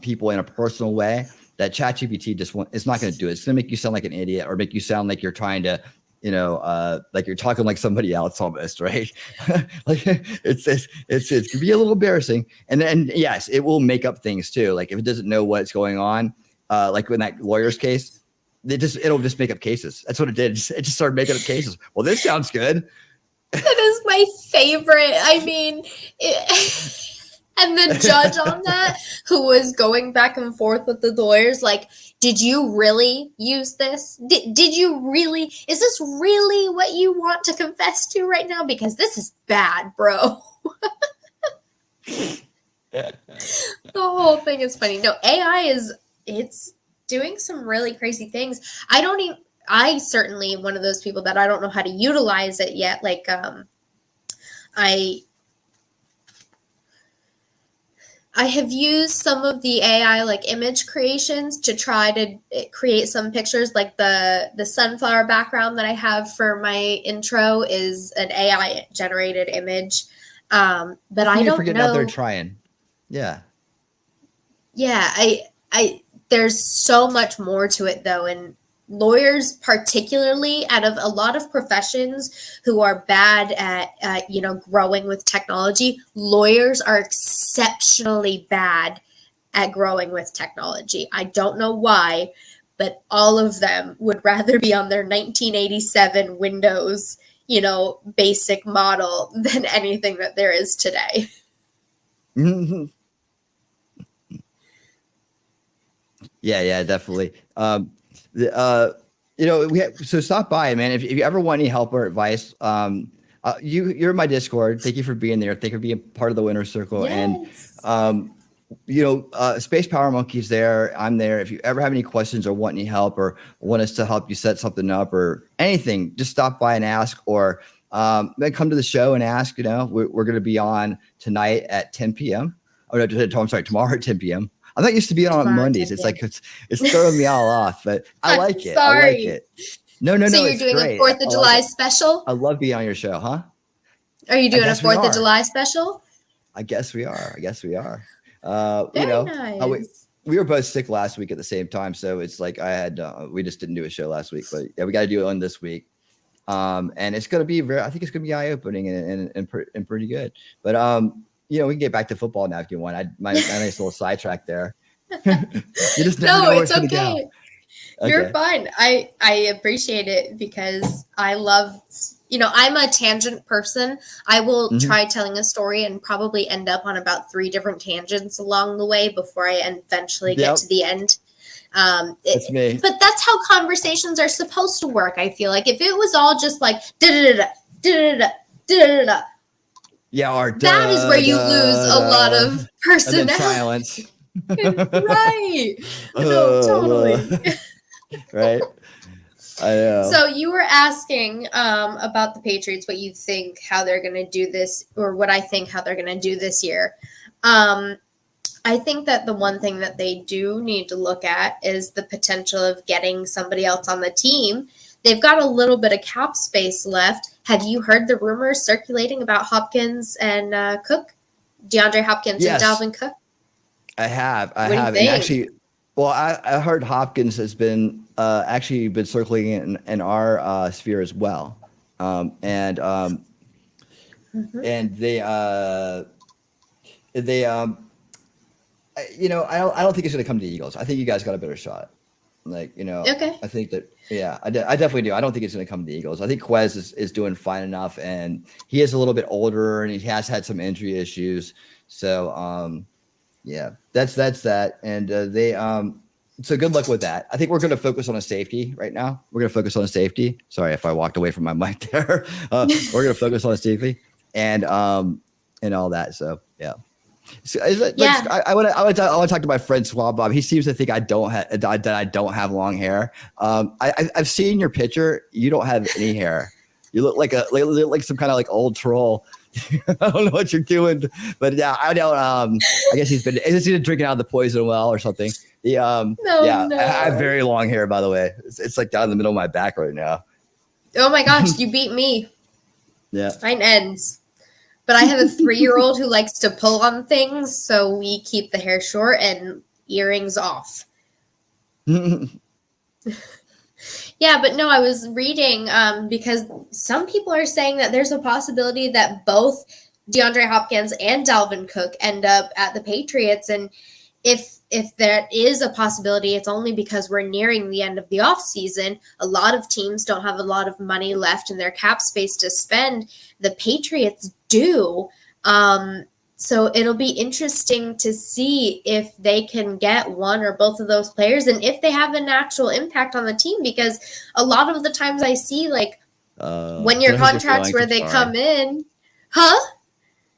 people in a personal way, that ChatGPT it's not going to do it. It's going to make you sound like an idiot or make you sound like you're trying to, like you're talking like somebody else almost, right? Like it can be a little embarrassing. And then yes, it will make up things too. Like if it doesn't know what's going on, like in that lawyer's case, it'll just make up cases. That's what it did. It just started making up cases. Well, this sounds good. That is my favorite. I mean, and the judge on that, who was going back and forth with the lawyers, like, did you really use this? Did you really? Is this really what you want to confess to right now? Because this is bad, bro. The whole thing is funny. No, AI it's doing some really crazy things. I certainly am one of those people that I don't know how to utilize it yet. Like, I have used some of the AI like image creations to try to create some pictures. Like the sunflower background that I have for my intro is an AI generated image. But I don't know. Out there trying. Yeah. Yeah. I there's so much more to it though. And lawyers, particularly out of a lot of professions who are bad at growing with technology, lawyers are exceptionally bad at growing with technology. I don't know why, but all of them would rather be on their 1987 Windows, basic model than anything that there is today. Mm-hmm. Yeah, definitely. So stop by, man. If you ever want any help or advice, you're in my Discord. Thank you for being there. Thank you for being part of the winner circle. Yes. And Space Power Monkey's there. I'm there. If you ever have any questions or want any help or want us to help you set something up or anything, just stop by and ask, or then come to the show and ask. We're going to be on tonight at 10 p.m. Oh no, I'm sorry, tomorrow at 10 p.m. I'm not used to being on Mondays. It's like it's throwing me all off, but I like it. Sorry. I like it. No. So you're doing a 4th of July special? I love being on your show, huh? Are you doing a 4th of July special? I guess we are. Very nice. We were both sick last week at the same time, so it's like we just didn't do a show last week, but yeah, we got to do one this week. And it's gonna be I think it's gonna be eye-opening and pretty good. But we can get back to football now if you want. My nice little sidetrack there. You just never know where it's okay. Gonna go. Okay. You're fine. I appreciate it because I love, I'm a tangent person. I will try telling a story and probably end up on about 3 different tangents along the way before I eventually get to the end. That's me. But that's how conversations are supposed to work. I feel like if it was all just like da da da da da da, yeah, or that is where you lose a lot of personality. And then silence. Right. No, totally. Right. I know. So you were asking about the Patriots, what you think, how they're going to do this, or what I think how they're going to do this year. I think that the one thing that they do need to look at is the potential of getting somebody else on the team. They've got a little bit of cap space left. Have you heard the rumors circulating about Hopkins and Cook? DeAndre Hopkins and Dalvin Cook? I have. And actually, well, I heard Hopkins has been actually been circling in our sphere as well. And they you know, I don't think it's going to come to the Eagles. I think you guys got a better shot. Like, you know, okay. I think that, yeah, I definitely do. I don't think it's going to come to the Eagles. I think Quez is doing fine enough, and he is a little bit older, and he has had some injury issues. So, yeah, that's that. And so good luck with that. I think we're going to focus on a safety right now. We're going to focus on a safety. Sorry if I walked away from my mic there. We're going to focus on a safety and all that. So, yeah. So I want to talk to my friend Swab Bob. He seems to think I don't have long hair. I've seen your picture. You don't have any hair. You look like some kind of like old troll. I don't know what you're doing, but yeah, I don't. I guess he's been drinking out of the poison well or something. No. I have very long hair, by the way. It's like down the middle of my back right now. Oh my gosh, you beat me. Yeah, mine ends. But I have a 3-year-old who likes to pull on things, so we keep the hair short and earrings off. Yeah, but no, I was reading because some people are saying that there's a possibility that both DeAndre Hopkins and Dalvin Cook end up at the Patriots. And if that is a possibility, it's only because we're nearing the end of the offseason. A lot of teams don't have a lot of money left in their cap space to spend. The Patriots do. So it'll be interesting to see if they can get one or both of those players and if they have an actual impact on the team, because a lot of the times I see like when your contracts where they come in, huh?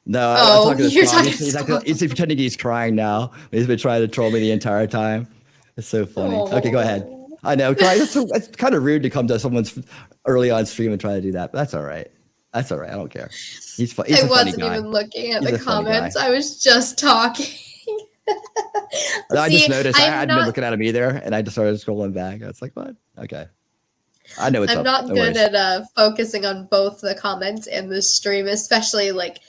No, I'm talking to Sean. He's pretending he's crying now. He's been trying to troll me the entire time. It's so funny. Oh. Okay, go ahead. I know. It's kind of rude to come to someone's early on stream and try to do that, but that's all right. That's all right. I don't care. He's fun. I wasn't even looking at the comments. I was just talking. I just noticed. I hadn't been looking at him either, and I just started scrolling back. I was like, what? Okay. I know it's I'm not good at focusing on both the comments and the stream, especially like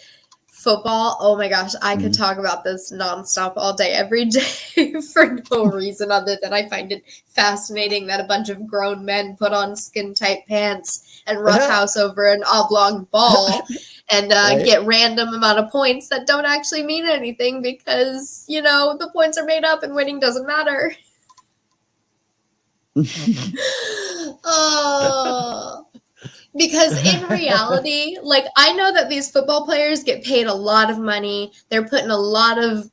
football. Oh my gosh, I could talk about this nonstop all day, every day for no reason other than I find it fascinating that a bunch of grown men put on skin-tight pants and roughhouse over an oblong ball and get random amount of points that don't actually mean anything because, you know, the points are made up and winning doesn't matter. Because in reality, like, I know that these football players get paid a lot of money. They're putting a lot of,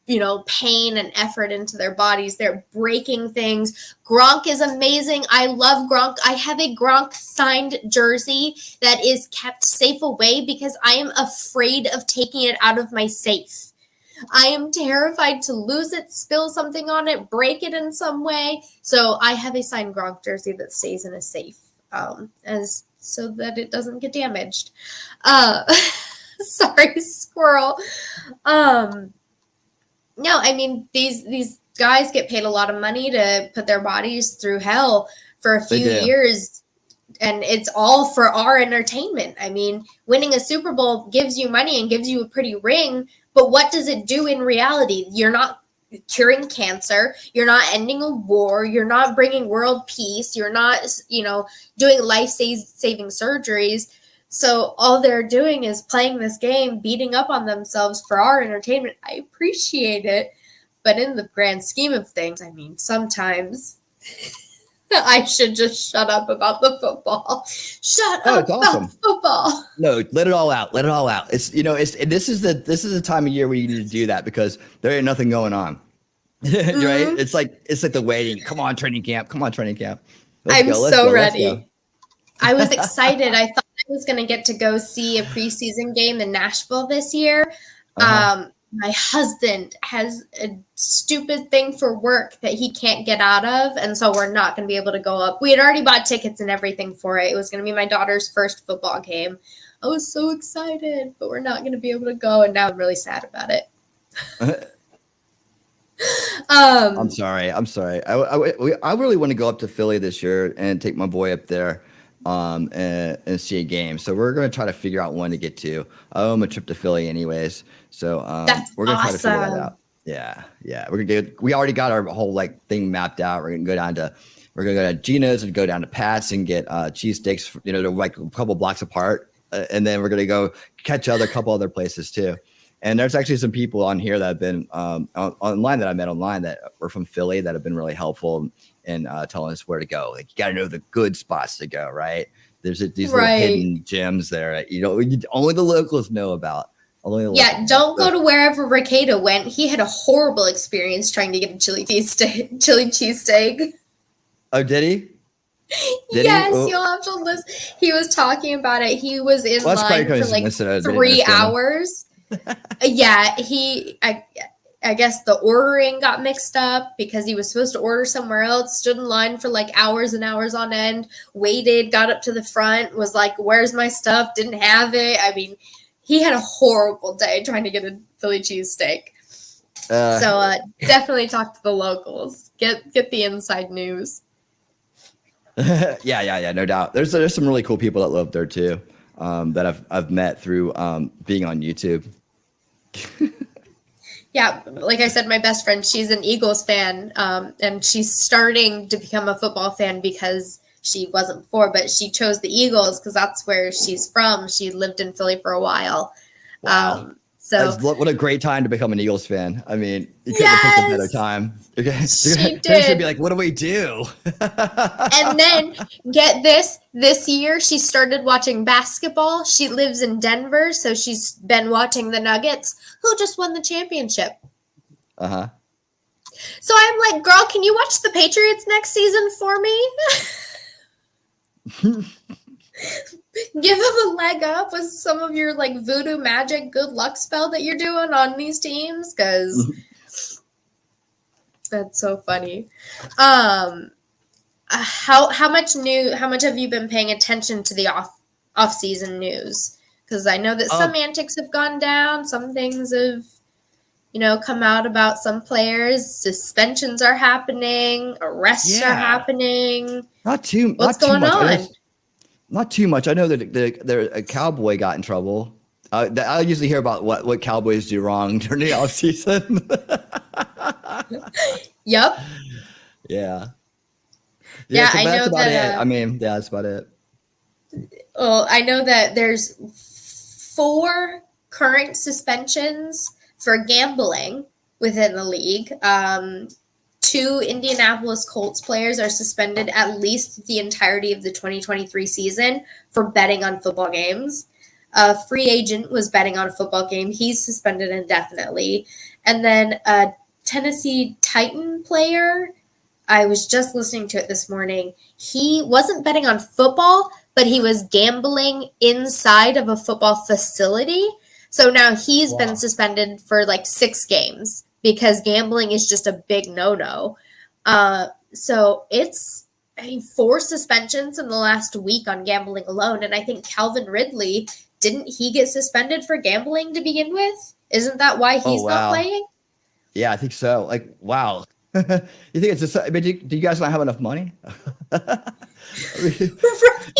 you know, pain and effort into their bodies. They're breaking things. Gronk is amazing. I love Gronk. I have a Gronk signed jersey that is kept safe away because I am afraid of taking it out of my safe. I am terrified to lose it, spill something on it, break it in some way. So I have a signed Gronk jersey that stays in a safe so that it doesn't get damaged. Sorry, squirrel. No, I mean, these guys get paid a lot of money to put their bodies through hell for a few years, and it's all for our entertainment. I mean, winning a Super Bowl gives you money and gives you a pretty ring, but what does it do in reality? You're not curing cancer. You're not ending a war. You're not bringing world peace. You're not, you know, doing life-saving surgeries. So all they're doing is playing this game, beating up on themselves for our entertainment. I appreciate it. But in the grand scheme of things, I mean, sometimes I should just shut up about the football. Shut up about football. No, let it all out. Let it all out. It's, you know, this is the time of year where you need to do that because there ain't nothing going on. Right? Mhm. It's like the waiting. Come on, training camp. Come on, training camp. Let's I'm go. Let's so go. Let's go. ready. I was excited. I thought I was going to get to go see a preseason game in Nashville this year. Uh-huh. My husband has a stupid thing for work that he can't get out of, and so we're not going to be able to go up. We had already bought tickets and everything for it. It was going to be my daughter's first football game. I was so excited, but we're not going to be able to go, and now I'm really sad about it. I'm Um, sorry. I'm sorry. I really want to go up to Philly this year and take my boy up there and see a game. So we're going to try to figure out when to get to. I owe him a trip to Philly anyways. So that's we're going to try to figure that awesome. out. Yeah. Yeah. We already got our whole thing mapped out. We're going to go to Gina's and go down to Pat's and get cheesesteaks, they're like a couple blocks apart. And then we're going to go catch a couple other places too. And there's actually some people on here that have been online that I met online that were from Philly that have been really helpful in telling us where to go. Like, you got to know the good spots to go, right? There's these little Right. hidden gems there that only the locals know about. Yeah, don't go to wherever Ricada went. He had a horrible experience trying to get a chili cheesesteak. Oh, did he? Did he? Yes, Oh, you'll have to listen. He was talking about it. He was in well, that's line probably for because like I didn't 3 understand him. hours. Yeah, I guess the ordering got mixed up because he was supposed to order somewhere else, stood in line for like hours and hours on end, waited, got up to the front, was like, "Where's my stuff?" Didn't have it. I mean, he had a horrible day trying to get a Philly cheesesteak. So definitely talk to the locals. Get the inside news. Yeah, no doubt. There's some really cool people that live there too, that I've met through being on YouTube. Yeah, like I said, my best friend, she's an Eagles fan, and she's starting to become a football fan because she wasn't before, but she chose the Eagles because that's where she's from. She lived in Philly for a while. Wow. So What a great time to become an Eagles fan. I mean, you couldn't have picked a better yes, time. she Parents would be did. like, what do we do? And then get this year she started watching basketball. She lives in Denver, so she's been watching the Nuggets, who just won the championship. Uh-huh. So I'm like, girl, can you watch the Patriots next season for me? Give them a leg up with some of your like voodoo magic good luck spell that you're doing on these teams, because that's so funny. How much have you been paying attention to the off season news? Because I know that some antics have gone down, some things have come out about some players. Suspensions are happening, arrests are happening. What's going on? Not too much. I know that a cowboy got in trouble. I usually hear about what cowboys do wrong during the off season. Yep. Yeah. Yeah, So I know that's about that. it. I mean, yeah, that's about it. Well, I know that there's 4 current suspensions for gambling within the league. 2 Indianapolis Colts players are suspended at least the entirety of the 2023 season for betting on football games. A free agent was betting on a football game. He's suspended indefinitely. And then a Tennessee Titan player, I was just listening to it this morning. He wasn't betting on football, but he was gambling inside of a football facility. So now he's been suspended for like 6 games because gambling is just a big no-no. So it's 4 suspensions in the last week on gambling alone. And I think Calvin Ridley, didn't he get suspended for gambling to begin with? Isn't that why he's not playing? Yeah, I think so. Like, wow. You think it's just, I mean, do you guys not have enough money? Right.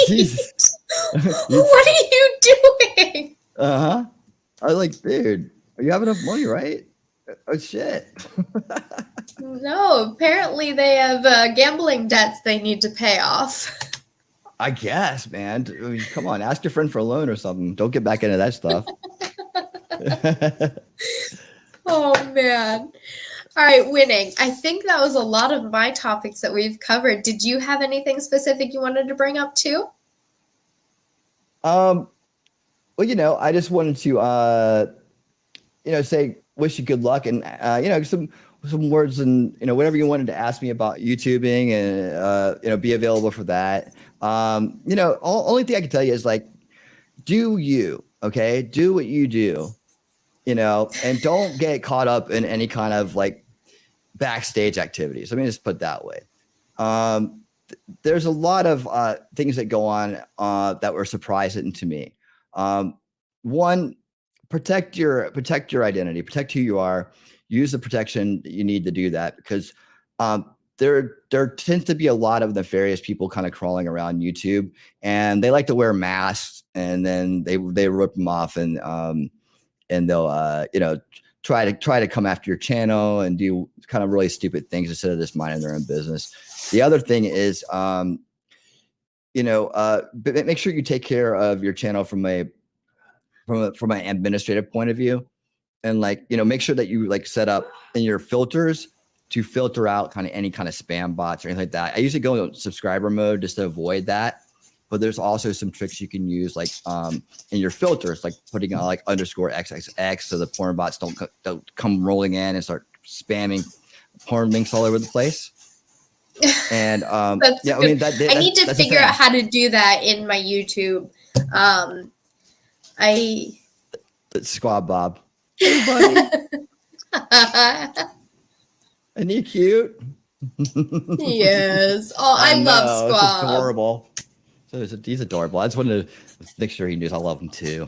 Jesus. What are you doing? Uh-huh. I was like, dude, you have enough money, right? Oh, shit. No, apparently they have gambling debts they need to pay off. I guess, man. I mean, come on, ask your friend for a loan or something. Don't get back into that stuff. Oh, man. All right, winning. I think that was a lot of my topics that we've covered. Did you have anything specific you wanted to bring up too? Well, I just wanted to, say wish you good luck and, some words and, whatever you wanted to ask me about YouTubing and, be available for that. Only thing I can tell you is like, do you, okay? Do what you do, and don't get caught up in any kind of like backstage activities. Let me just put it that way. There's a lot of things that go on that were surprising to me. One, protect your identity, protect who you are. Use the protection that you need to do that, because there tends to be a lot of nefarious people kind of crawling around YouTube, and they like to wear masks, and then they rip them off, and they'll try to come after your channel and do kind of really stupid things instead of just minding their own business. The other thing is, make sure you take care of your channel from an administrative point of view, and make sure that you set up in your filters to filter out kind of any kind of spam bots or anything like that. I usually go into subscriber mode just to avoid that. But there's also some tricks you can use, like in your filters, like putting on like _XXX, so the porn bots don't come rolling in and start spamming porn links all over the place. And I need to figure out how to do that in my YouTube. Squad Bob, hey buddy, isn't he cute? Yes. Oh, I love Squab. It's adorable. So he's adorable. I just wanted to make sure he knows I love him too.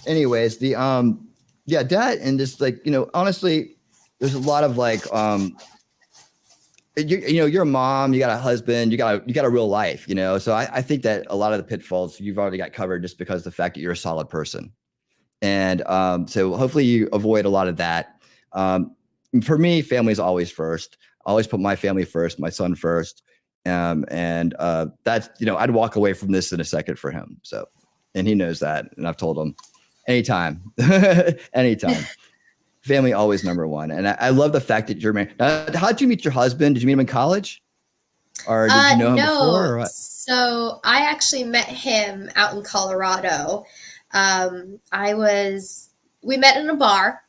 Anyways, that, and just honestly, there's a lot of you're a mom, you got a husband, you got a real life, So I think that a lot of the pitfalls you've already got covered just because of the fact that you're a solid person. And so hopefully you avoid a lot of that. For me, family is always first. I always put my family first, my son first. And that's, I'd walk away from this in a second for him. So, and he knows that. And I've told him anytime, anytime. Family always number one. And I love the fact that you're married. How did you meet your husband? Did you meet him in college? Or did you know him before? Or what? So I actually met him out in Colorado. We met in a bar.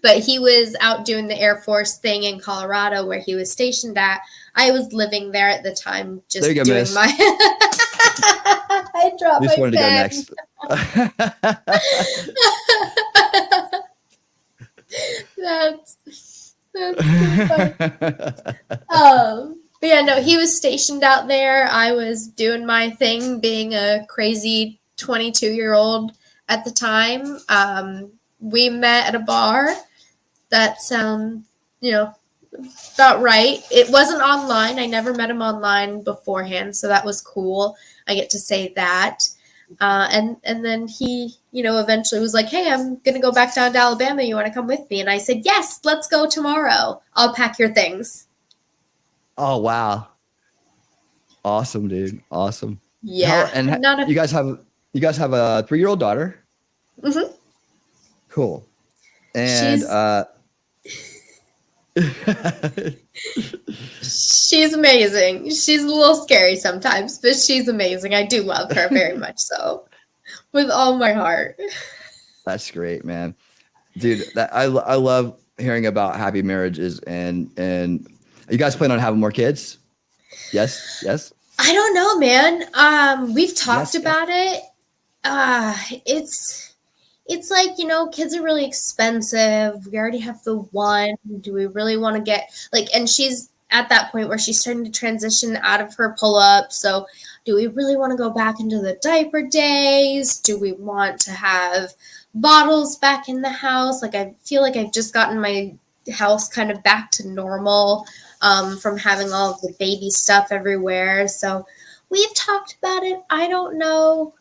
But he was out doing the Air Force thing in Colorado where he was stationed at. I was living there at the time, just doing miss. my. I dropped just my wanted pen. to go next. That's funny. But yeah, no, he was stationed out there. I was doing my thing, being a crazy 22-year-old at the time. We met at a bar. That sounds, about right. It wasn't online. I never met him online beforehand, so that was cool. I get to say that. And then he, eventually was like, hey, I'm going to go back down to Alabama. You want to come with me? And I said, yes, let's go tomorrow. I'll pack your things. Oh, wow. Awesome, dude. Awesome. Yeah. You guys have a 3-year-old daughter? Mm-hmm. Cool. And she's amazing. She's a little scary sometimes, but she's amazing. I do love her very much so, with all my heart. That's great, man. Dude, I love hearing about happy marriages, and you guys plan on having more kids? Yes. I don't know, man. We've talked about it. It's like, kids are really expensive. We already have the one. Do we really want to get and she's at that point where she's starting to transition out of her pull-up. So do we really want to go back into the diaper days? Do we want to have bottles back in the house? I feel like I've just gotten my house kind of back to normal from having all of the baby stuff everywhere. So we've talked about it. I don't know.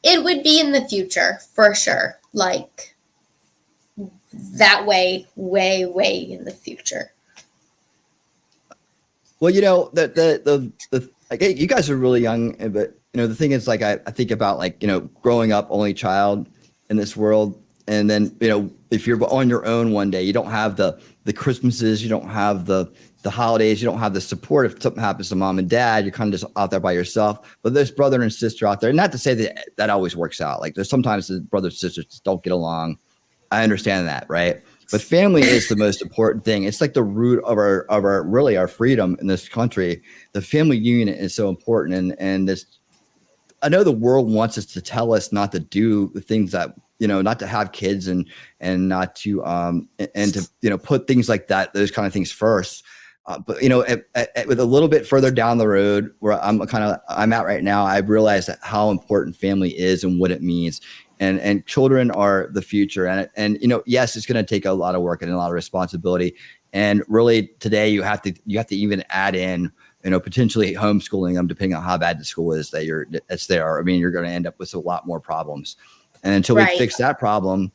It would be in the future for sure. That way in the future. Well, you guys are really young, but the thing is, I think about growing up only child in this world, and then, if you're on your own one day, you don't have the Christmases, you don't have the holidays, you don't have the support. If something happens to mom and dad, you're kind of just out there by yourself. But there's brother and sister out there. And not to say that always works out. Like, there's sometimes the brothers and sisters just don't get along. I understand that, right? But family is the most important thing. It's like the root of our freedom in this country. The family unit is so important. And this, I know the world wants us to tell us not to do the things that, not to have kids and not to and to put things like that, those kind of things first. But with a little bit further down the road where I'm at right now, I realized that how important family is and what it means. And children are the future. And yes, it's going to take a lot of work and a lot of responsibility. And really today you have to even add in, potentially homeschooling them, depending on how bad the school is that's there. I mean, you're going to end up with a lot more problems. And until we fix that problem,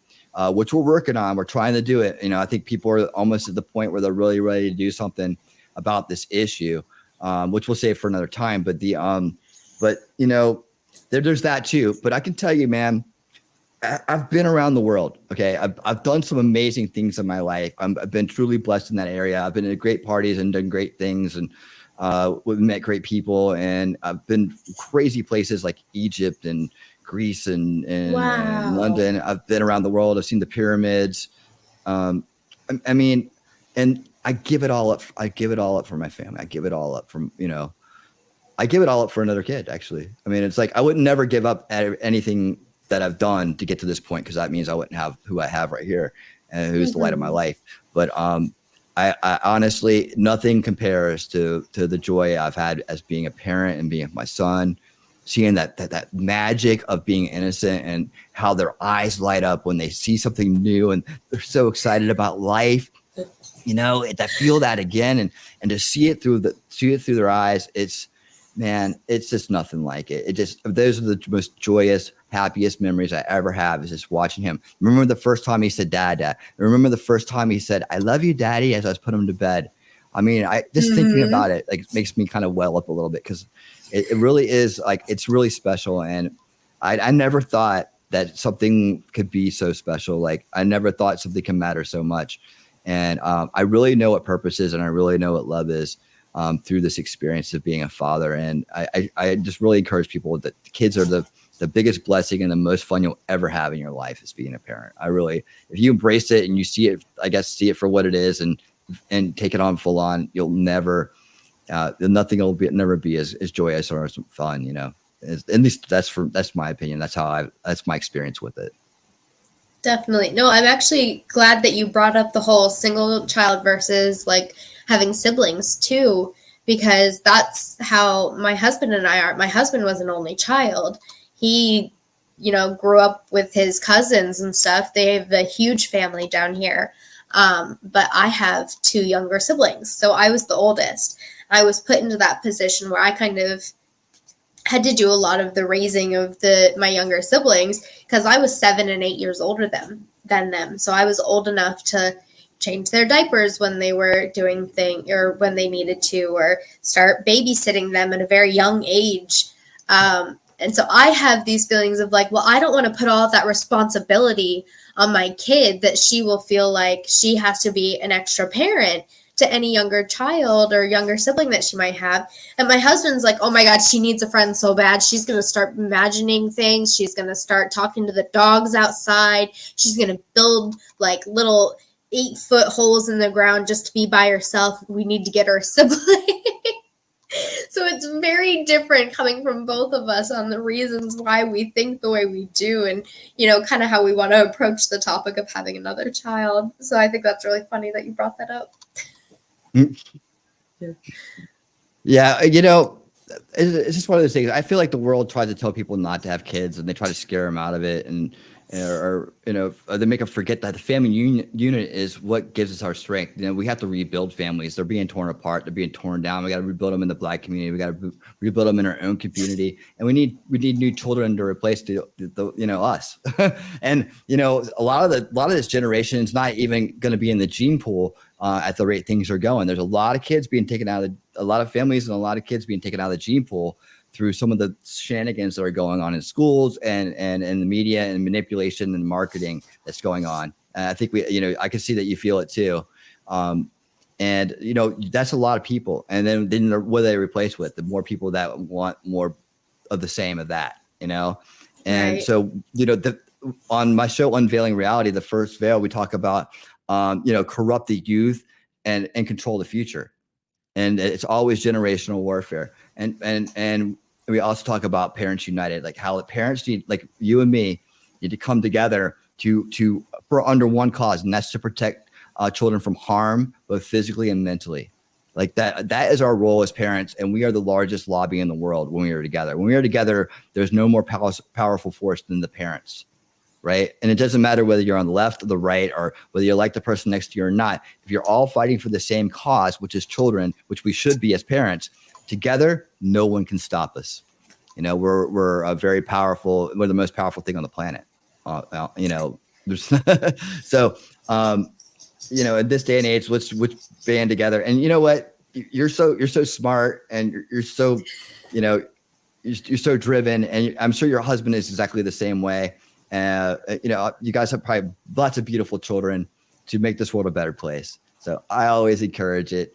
which we're working on, we're trying to do it. I think people are almost at the point where they're really ready to do something about this issue, which we'll save for another time. But there's that too. But I can tell you, man, I've been around the world. Okay. I've done some amazing things in my life. I've been truly blessed in that area. I've been to great parties and done great things, and we've met great people, and I've been crazy places like Egypt and Greece and London. I've been around the world. I've seen the pyramids. I mean, and I give it all up. I give it all up for my family. I give it all up I give it all up for another kid, actually. I mean, it's like, I would never give up anything that I've done to get to this point, because that means I wouldn't have who I have right here, and who's the light of my life. But I honestly, nothing compares to the joy I've had as being a parent and being with my son, seeing that magic of being innocent and how their eyes light up when they see something new and they're so excited about life. To feel that again and to see it through their eyes, it's just nothing like it. Those are the most joyous, happiest memories I ever have, is just watching him. Remember the first time he said, Dad, Dad. Remember the first time he said, I love you, Daddy, as I was putting him to bed. I mean, I just thinking about it, like, makes me kind of well up a little bit, because it really is, like, it's really special. And I never thought that something could be so special. Like, I never thought something can matter so much. And I really know what purpose is, and I really know what love is through this experience of being a father. And I just really encourage people that kids are the biggest blessing and the most fun you'll ever have in your life is being a parent. If you embrace it and you see it for what it is, and take it on full on, you'll never, nothing will never be as joyous or as fun, at least that's my opinion. That's my experience with it. Definitely. No, I'm actually glad that you brought up the whole single child versus like having siblings too, because that's how my husband and I are. My husband was an only child. He, grew up with his cousins and stuff. They have a huge family down here. But I have two younger siblings. So I was the oldest. I was put into that position where I kind of had to do a lot of the raising of my younger siblings, because I was 7 and 8 years older than them. So I was old enough to change their diapers when they were doing things, or when they needed to, or start babysitting them at a very young age. And so I have these feelings of like, well, I don't want to put all of that responsibility on my kid, that she will feel like she has to be an extra parent to any younger child or younger sibling that she might have. And my husband's like, oh my God, she needs a friend so bad. She's going to start imagining things. She's going to start talking to the dogs outside. She's going to build like little 8-foot holes in the ground just to be by herself. We need to get her a sibling. So it's very different coming from both of us on the reasons why we think the way we do, and, kind of how we want to approach the topic of having another child. So I think that's really funny that you brought that up. Yeah. It's just one of those things. I feel like the world tries to tell people not to have kids, and they try to scare them out of it. Or they make them forget that the family unit is what gives us our strength. We have to rebuild families. They're being torn apart. They're being torn down. We got to rebuild them in the Black community. We got to rebuild them in our own community. And we need new children to replace us. And a lot of this generation is not even going to be in the gene pool at the rate things are going. There's a lot of kids being taken out of a lot of families and a lot of kids being taken out of the gene pool through some of the shenanigans that are going on in schools and the media and manipulation and marketing that's going on. And I think I can see that you feel it too. And that's a lot of people. And then what do they replace with? The more people that want more of the same of that, And Right. so, on my show, Unveiling Reality, the first veil, we talk about, corrupt the youth and control the future. And it's always generational warfare. And we also talk about Parents United, like how the parents need, like you and me, need to come together for under one cause, and that's to protect children from harm, both physically and mentally. Like that is our role as parents, and we are the largest lobby in the world when we are together. When we are together, there's no more powerful force than the parents, right? And it doesn't matter whether you're on the left or the right, or whether you like the person next to you or not. If you're all fighting for the same cause, which is children, which we should be as parents, together, no one can stop us. We're a very powerful. We're the most powerful thing on the planet. So. In this day and age, let's band together. And you know what? You're so smart, and you're so, you're so driven, and I'm sure your husband is exactly the same way. You guys have probably lots of beautiful children to make this world a better place. So I always encourage it,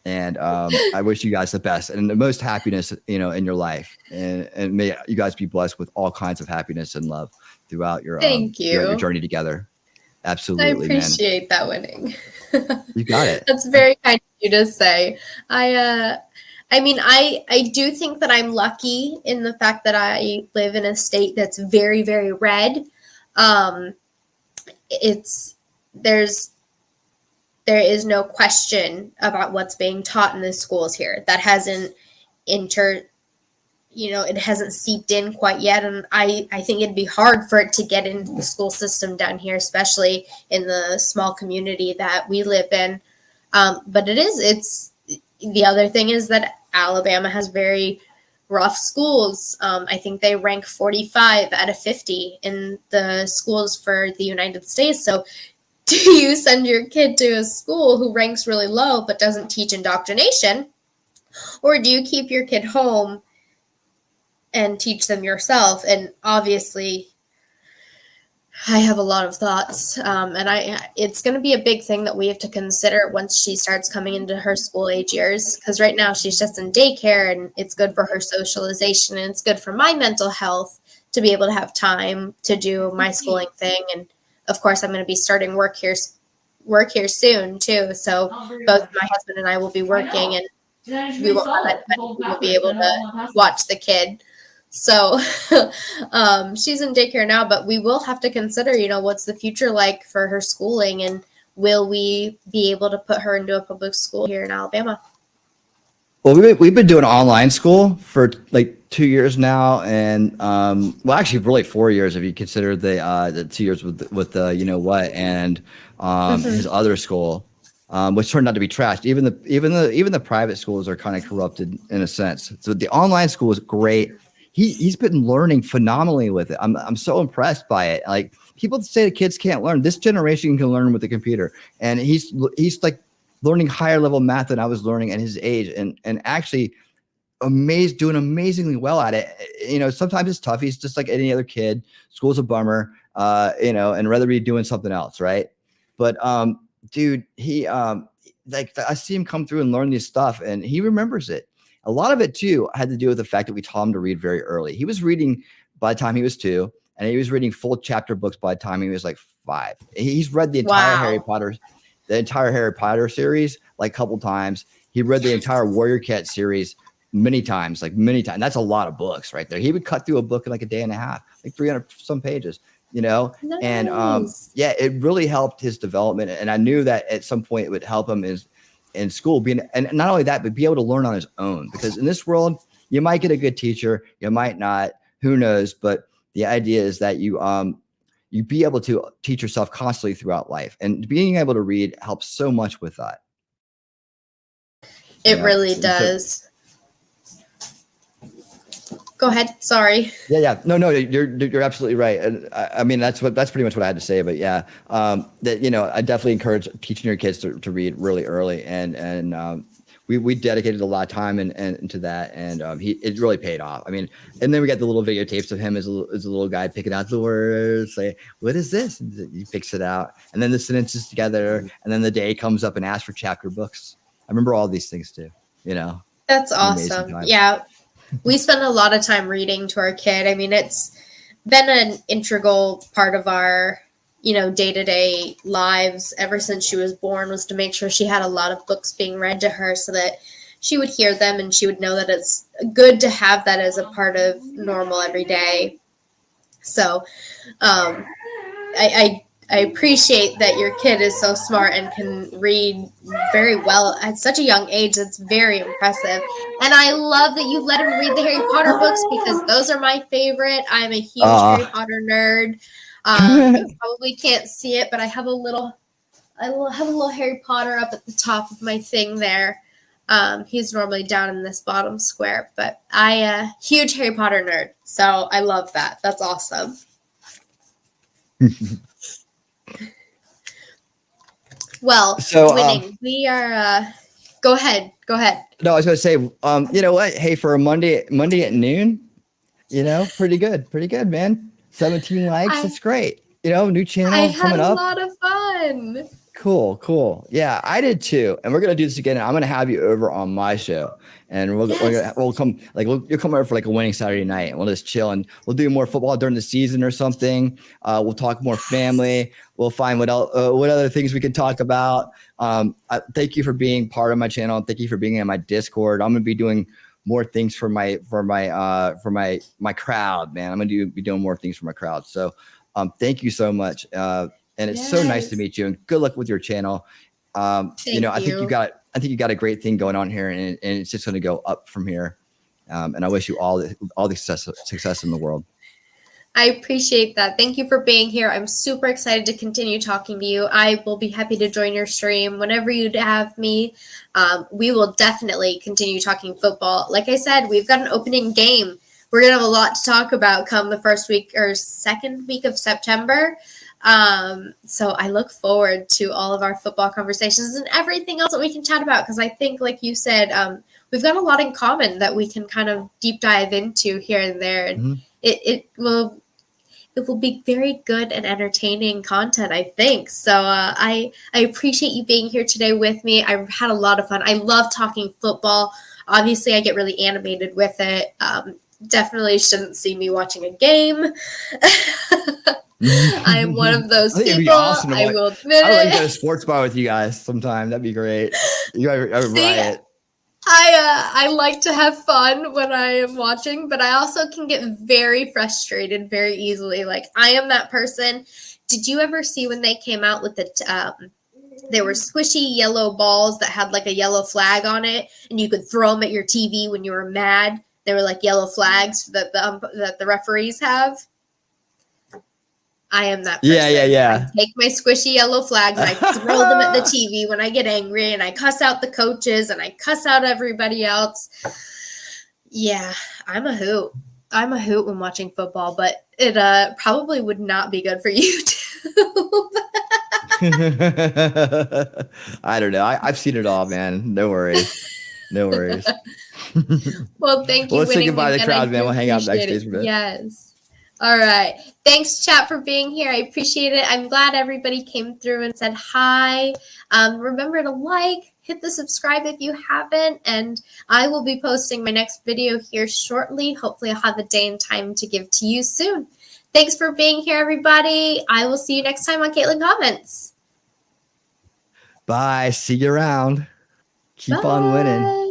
and I wish you guys the best and the most happiness, in your life, and may you guys be blessed with all kinds of happiness and love throughout your your journey together. Absolutely, I appreciate that, Winning. You got it. That's very kind of you to say. I do think that I'm lucky in the fact that I live in a state that's very, very red. There is no question about what's being taught in the schools here. That hasn't it hasn't seeped in quite yet. And I think it'd be hard for it to get into the school system down here, especially in the small community that we live in. But the other thing is that Alabama has very rough schools. I think they rank 45 out of 50 in the schools for the United States. So do you send your kid to a school who ranks really low but doesn't teach indoctrination? Or do you keep your kid home and teach them yourself? And obviously, I have a lot of thoughts, and it's going to be a big thing that we have to consider once she starts coming into her school age years, because right now she's just in daycare, and it's good for her socialization, and it's good for my mental health to be able to have time to do my schooling thing. And of course, I'm going to be starting work here soon too, so both my husband and I will be working, and we won't have that, we will be able to watch the kid. So she's in daycare now, but we will have to consider, what's the future like for her schooling, and will we be able to put her into a public school here in Alabama? Well, we've been doing online school for like 2 years now, and actually really 4 years if you consider the 2 years with the and his other school. Which turned out to be trashed. Even the private schools are kind of corrupted in a sense. So the online school is great. He's been learning phenomenally with it. I'm so impressed by it. Like, people say the kids can't learn. This generation can learn with the computer, and he's like learning higher level math than I was learning at his age, and actually doing amazingly well at it. Sometimes it's tough. He's just like any other kid. School's a bummer, and rather be doing something else, right? But dude, he I see him come through and learn this stuff, and he remembers it. A lot of it too had to do with the fact that we taught him to read very early. He was reading by the time he was 2, and he was reading full chapter books by the time he was like 5. He's read the entire Harry Potter series like a couple times. He read the entire Warrior Cat series many times. That's a lot of books right there. He would cut through a book in like a day and a half, like 300 some pages. Nice. And it really helped his development. And I knew that at some point it would help him in school, and not only that, but be able to learn on his own. Because in this world, you might get a good teacher, you might not, who knows? But the idea is that you be able to teach yourself constantly throughout life, and being able to read helps so much with that. It really does. Go ahead. Sorry. Yeah. No, you're absolutely right. And I mean, that's pretty much what I had to say. But yeah, I definitely encourage teaching your kids to read really early. And we dedicated a lot of time and into that, and it really paid off. I mean, and then we got the little videotapes of him as a little guy picking out the words, like, what is this? And he picks it out, and then the sentences together, and then the day comes up and asks for chapter books. I remember all these things too. That's awesome. Yeah, we spend a lot of time reading to our kid. I mean, it's been an integral part of our day-to-day lives ever since she was born, was to make sure she had a lot of books being read to her so that she would hear them and she would know that it's good to have that as a part of normal every day. So I appreciate that your kid is so smart and can read very well at such a young age. That's very impressive. And I love that you let him read the Harry Potter books, because those are my favorite. I'm a huge Harry Potter nerd. You probably can't see it, but I have a little Harry Potter up at the top of my thing there. He's normally down in this bottom square, but I huge Harry Potter nerd, so I love that. That's awesome. Well, so winning. We are. Go ahead. No, I was going to say, you know what? Hey, for a Monday at noon, pretty good, man. 17 likes. That's great. New channel coming up. I had a lot of fun. Cool. Yeah, I did too. And we're gonna do this again. I'm gonna have you over on my show, and we'll come, like, you'll come over for like a winning Saturday night, and we'll just chill, and we'll do more football during the season or something. We'll talk more family. We'll find what other things we can talk about. Thank you for being part of my channel. Thank you for being in my Discord. I'm gonna be doing more things for my crowd, man. I'm gonna be doing more things for my crowd. So thank you so much. And it's so nice to meet you, and good luck with your channel. I think you got a great thing going on here, and it's just going to go up from here. And I wish you all the success in the world. I appreciate that. Thank you for being here. I'm super excited to continue talking to you. I will be happy to join your stream whenever you'd have me. We will definitely continue talking football. Like I said, we've got an opening game. We're going to have a lot to talk about come the first week or second week of September. So I look forward to all of our football conversations and everything else that we can chat about, because I think, like you said, we've got a lot in common that we can kind of deep dive into here and there, and it will be very good and entertaining content, I think. So I appreciate you being here today with me. I've had a lot of fun. I love talking football. Obviously, I get really animated with it. Definitely shouldn't see me watching a game. I am one of those people. Awesome I will admit I would like to go to a sports bar with you guys sometime. That'd be great. I would riot. I like to have fun when I am watching, but I also can get very frustrated very easily. Like, I am that person. Did you ever see when they came out with they were squishy yellow balls that had like a yellow flag on it, and you could throw them at your TV when you were mad? They were like yellow flags that the referees have. I am that person. Yeah. I take my squishy yellow flags and I throw them at the TV when I get angry, and I cuss out the coaches and I cuss out everybody else. Yeah, I'm a hoot. I'm a hoot when watching football, but it probably would not be good for YouTube. I don't know. I've seen it all, man. No worries. Well, thank you. Let's say goodbye to the crowd, man. We'll hang out backstage for a bit. Yes. All right. Thanks, chat, for being here. I appreciate it. I'm glad everybody came through and said hi. Remember to hit the subscribe if you haven't, and I will be posting my next video here shortly. Hopefully I'll have a day and time to give to you soon. Thanks for being here, everybody. I will see you next time on Caitlin Comments. Bye. See you around. Keep on winning.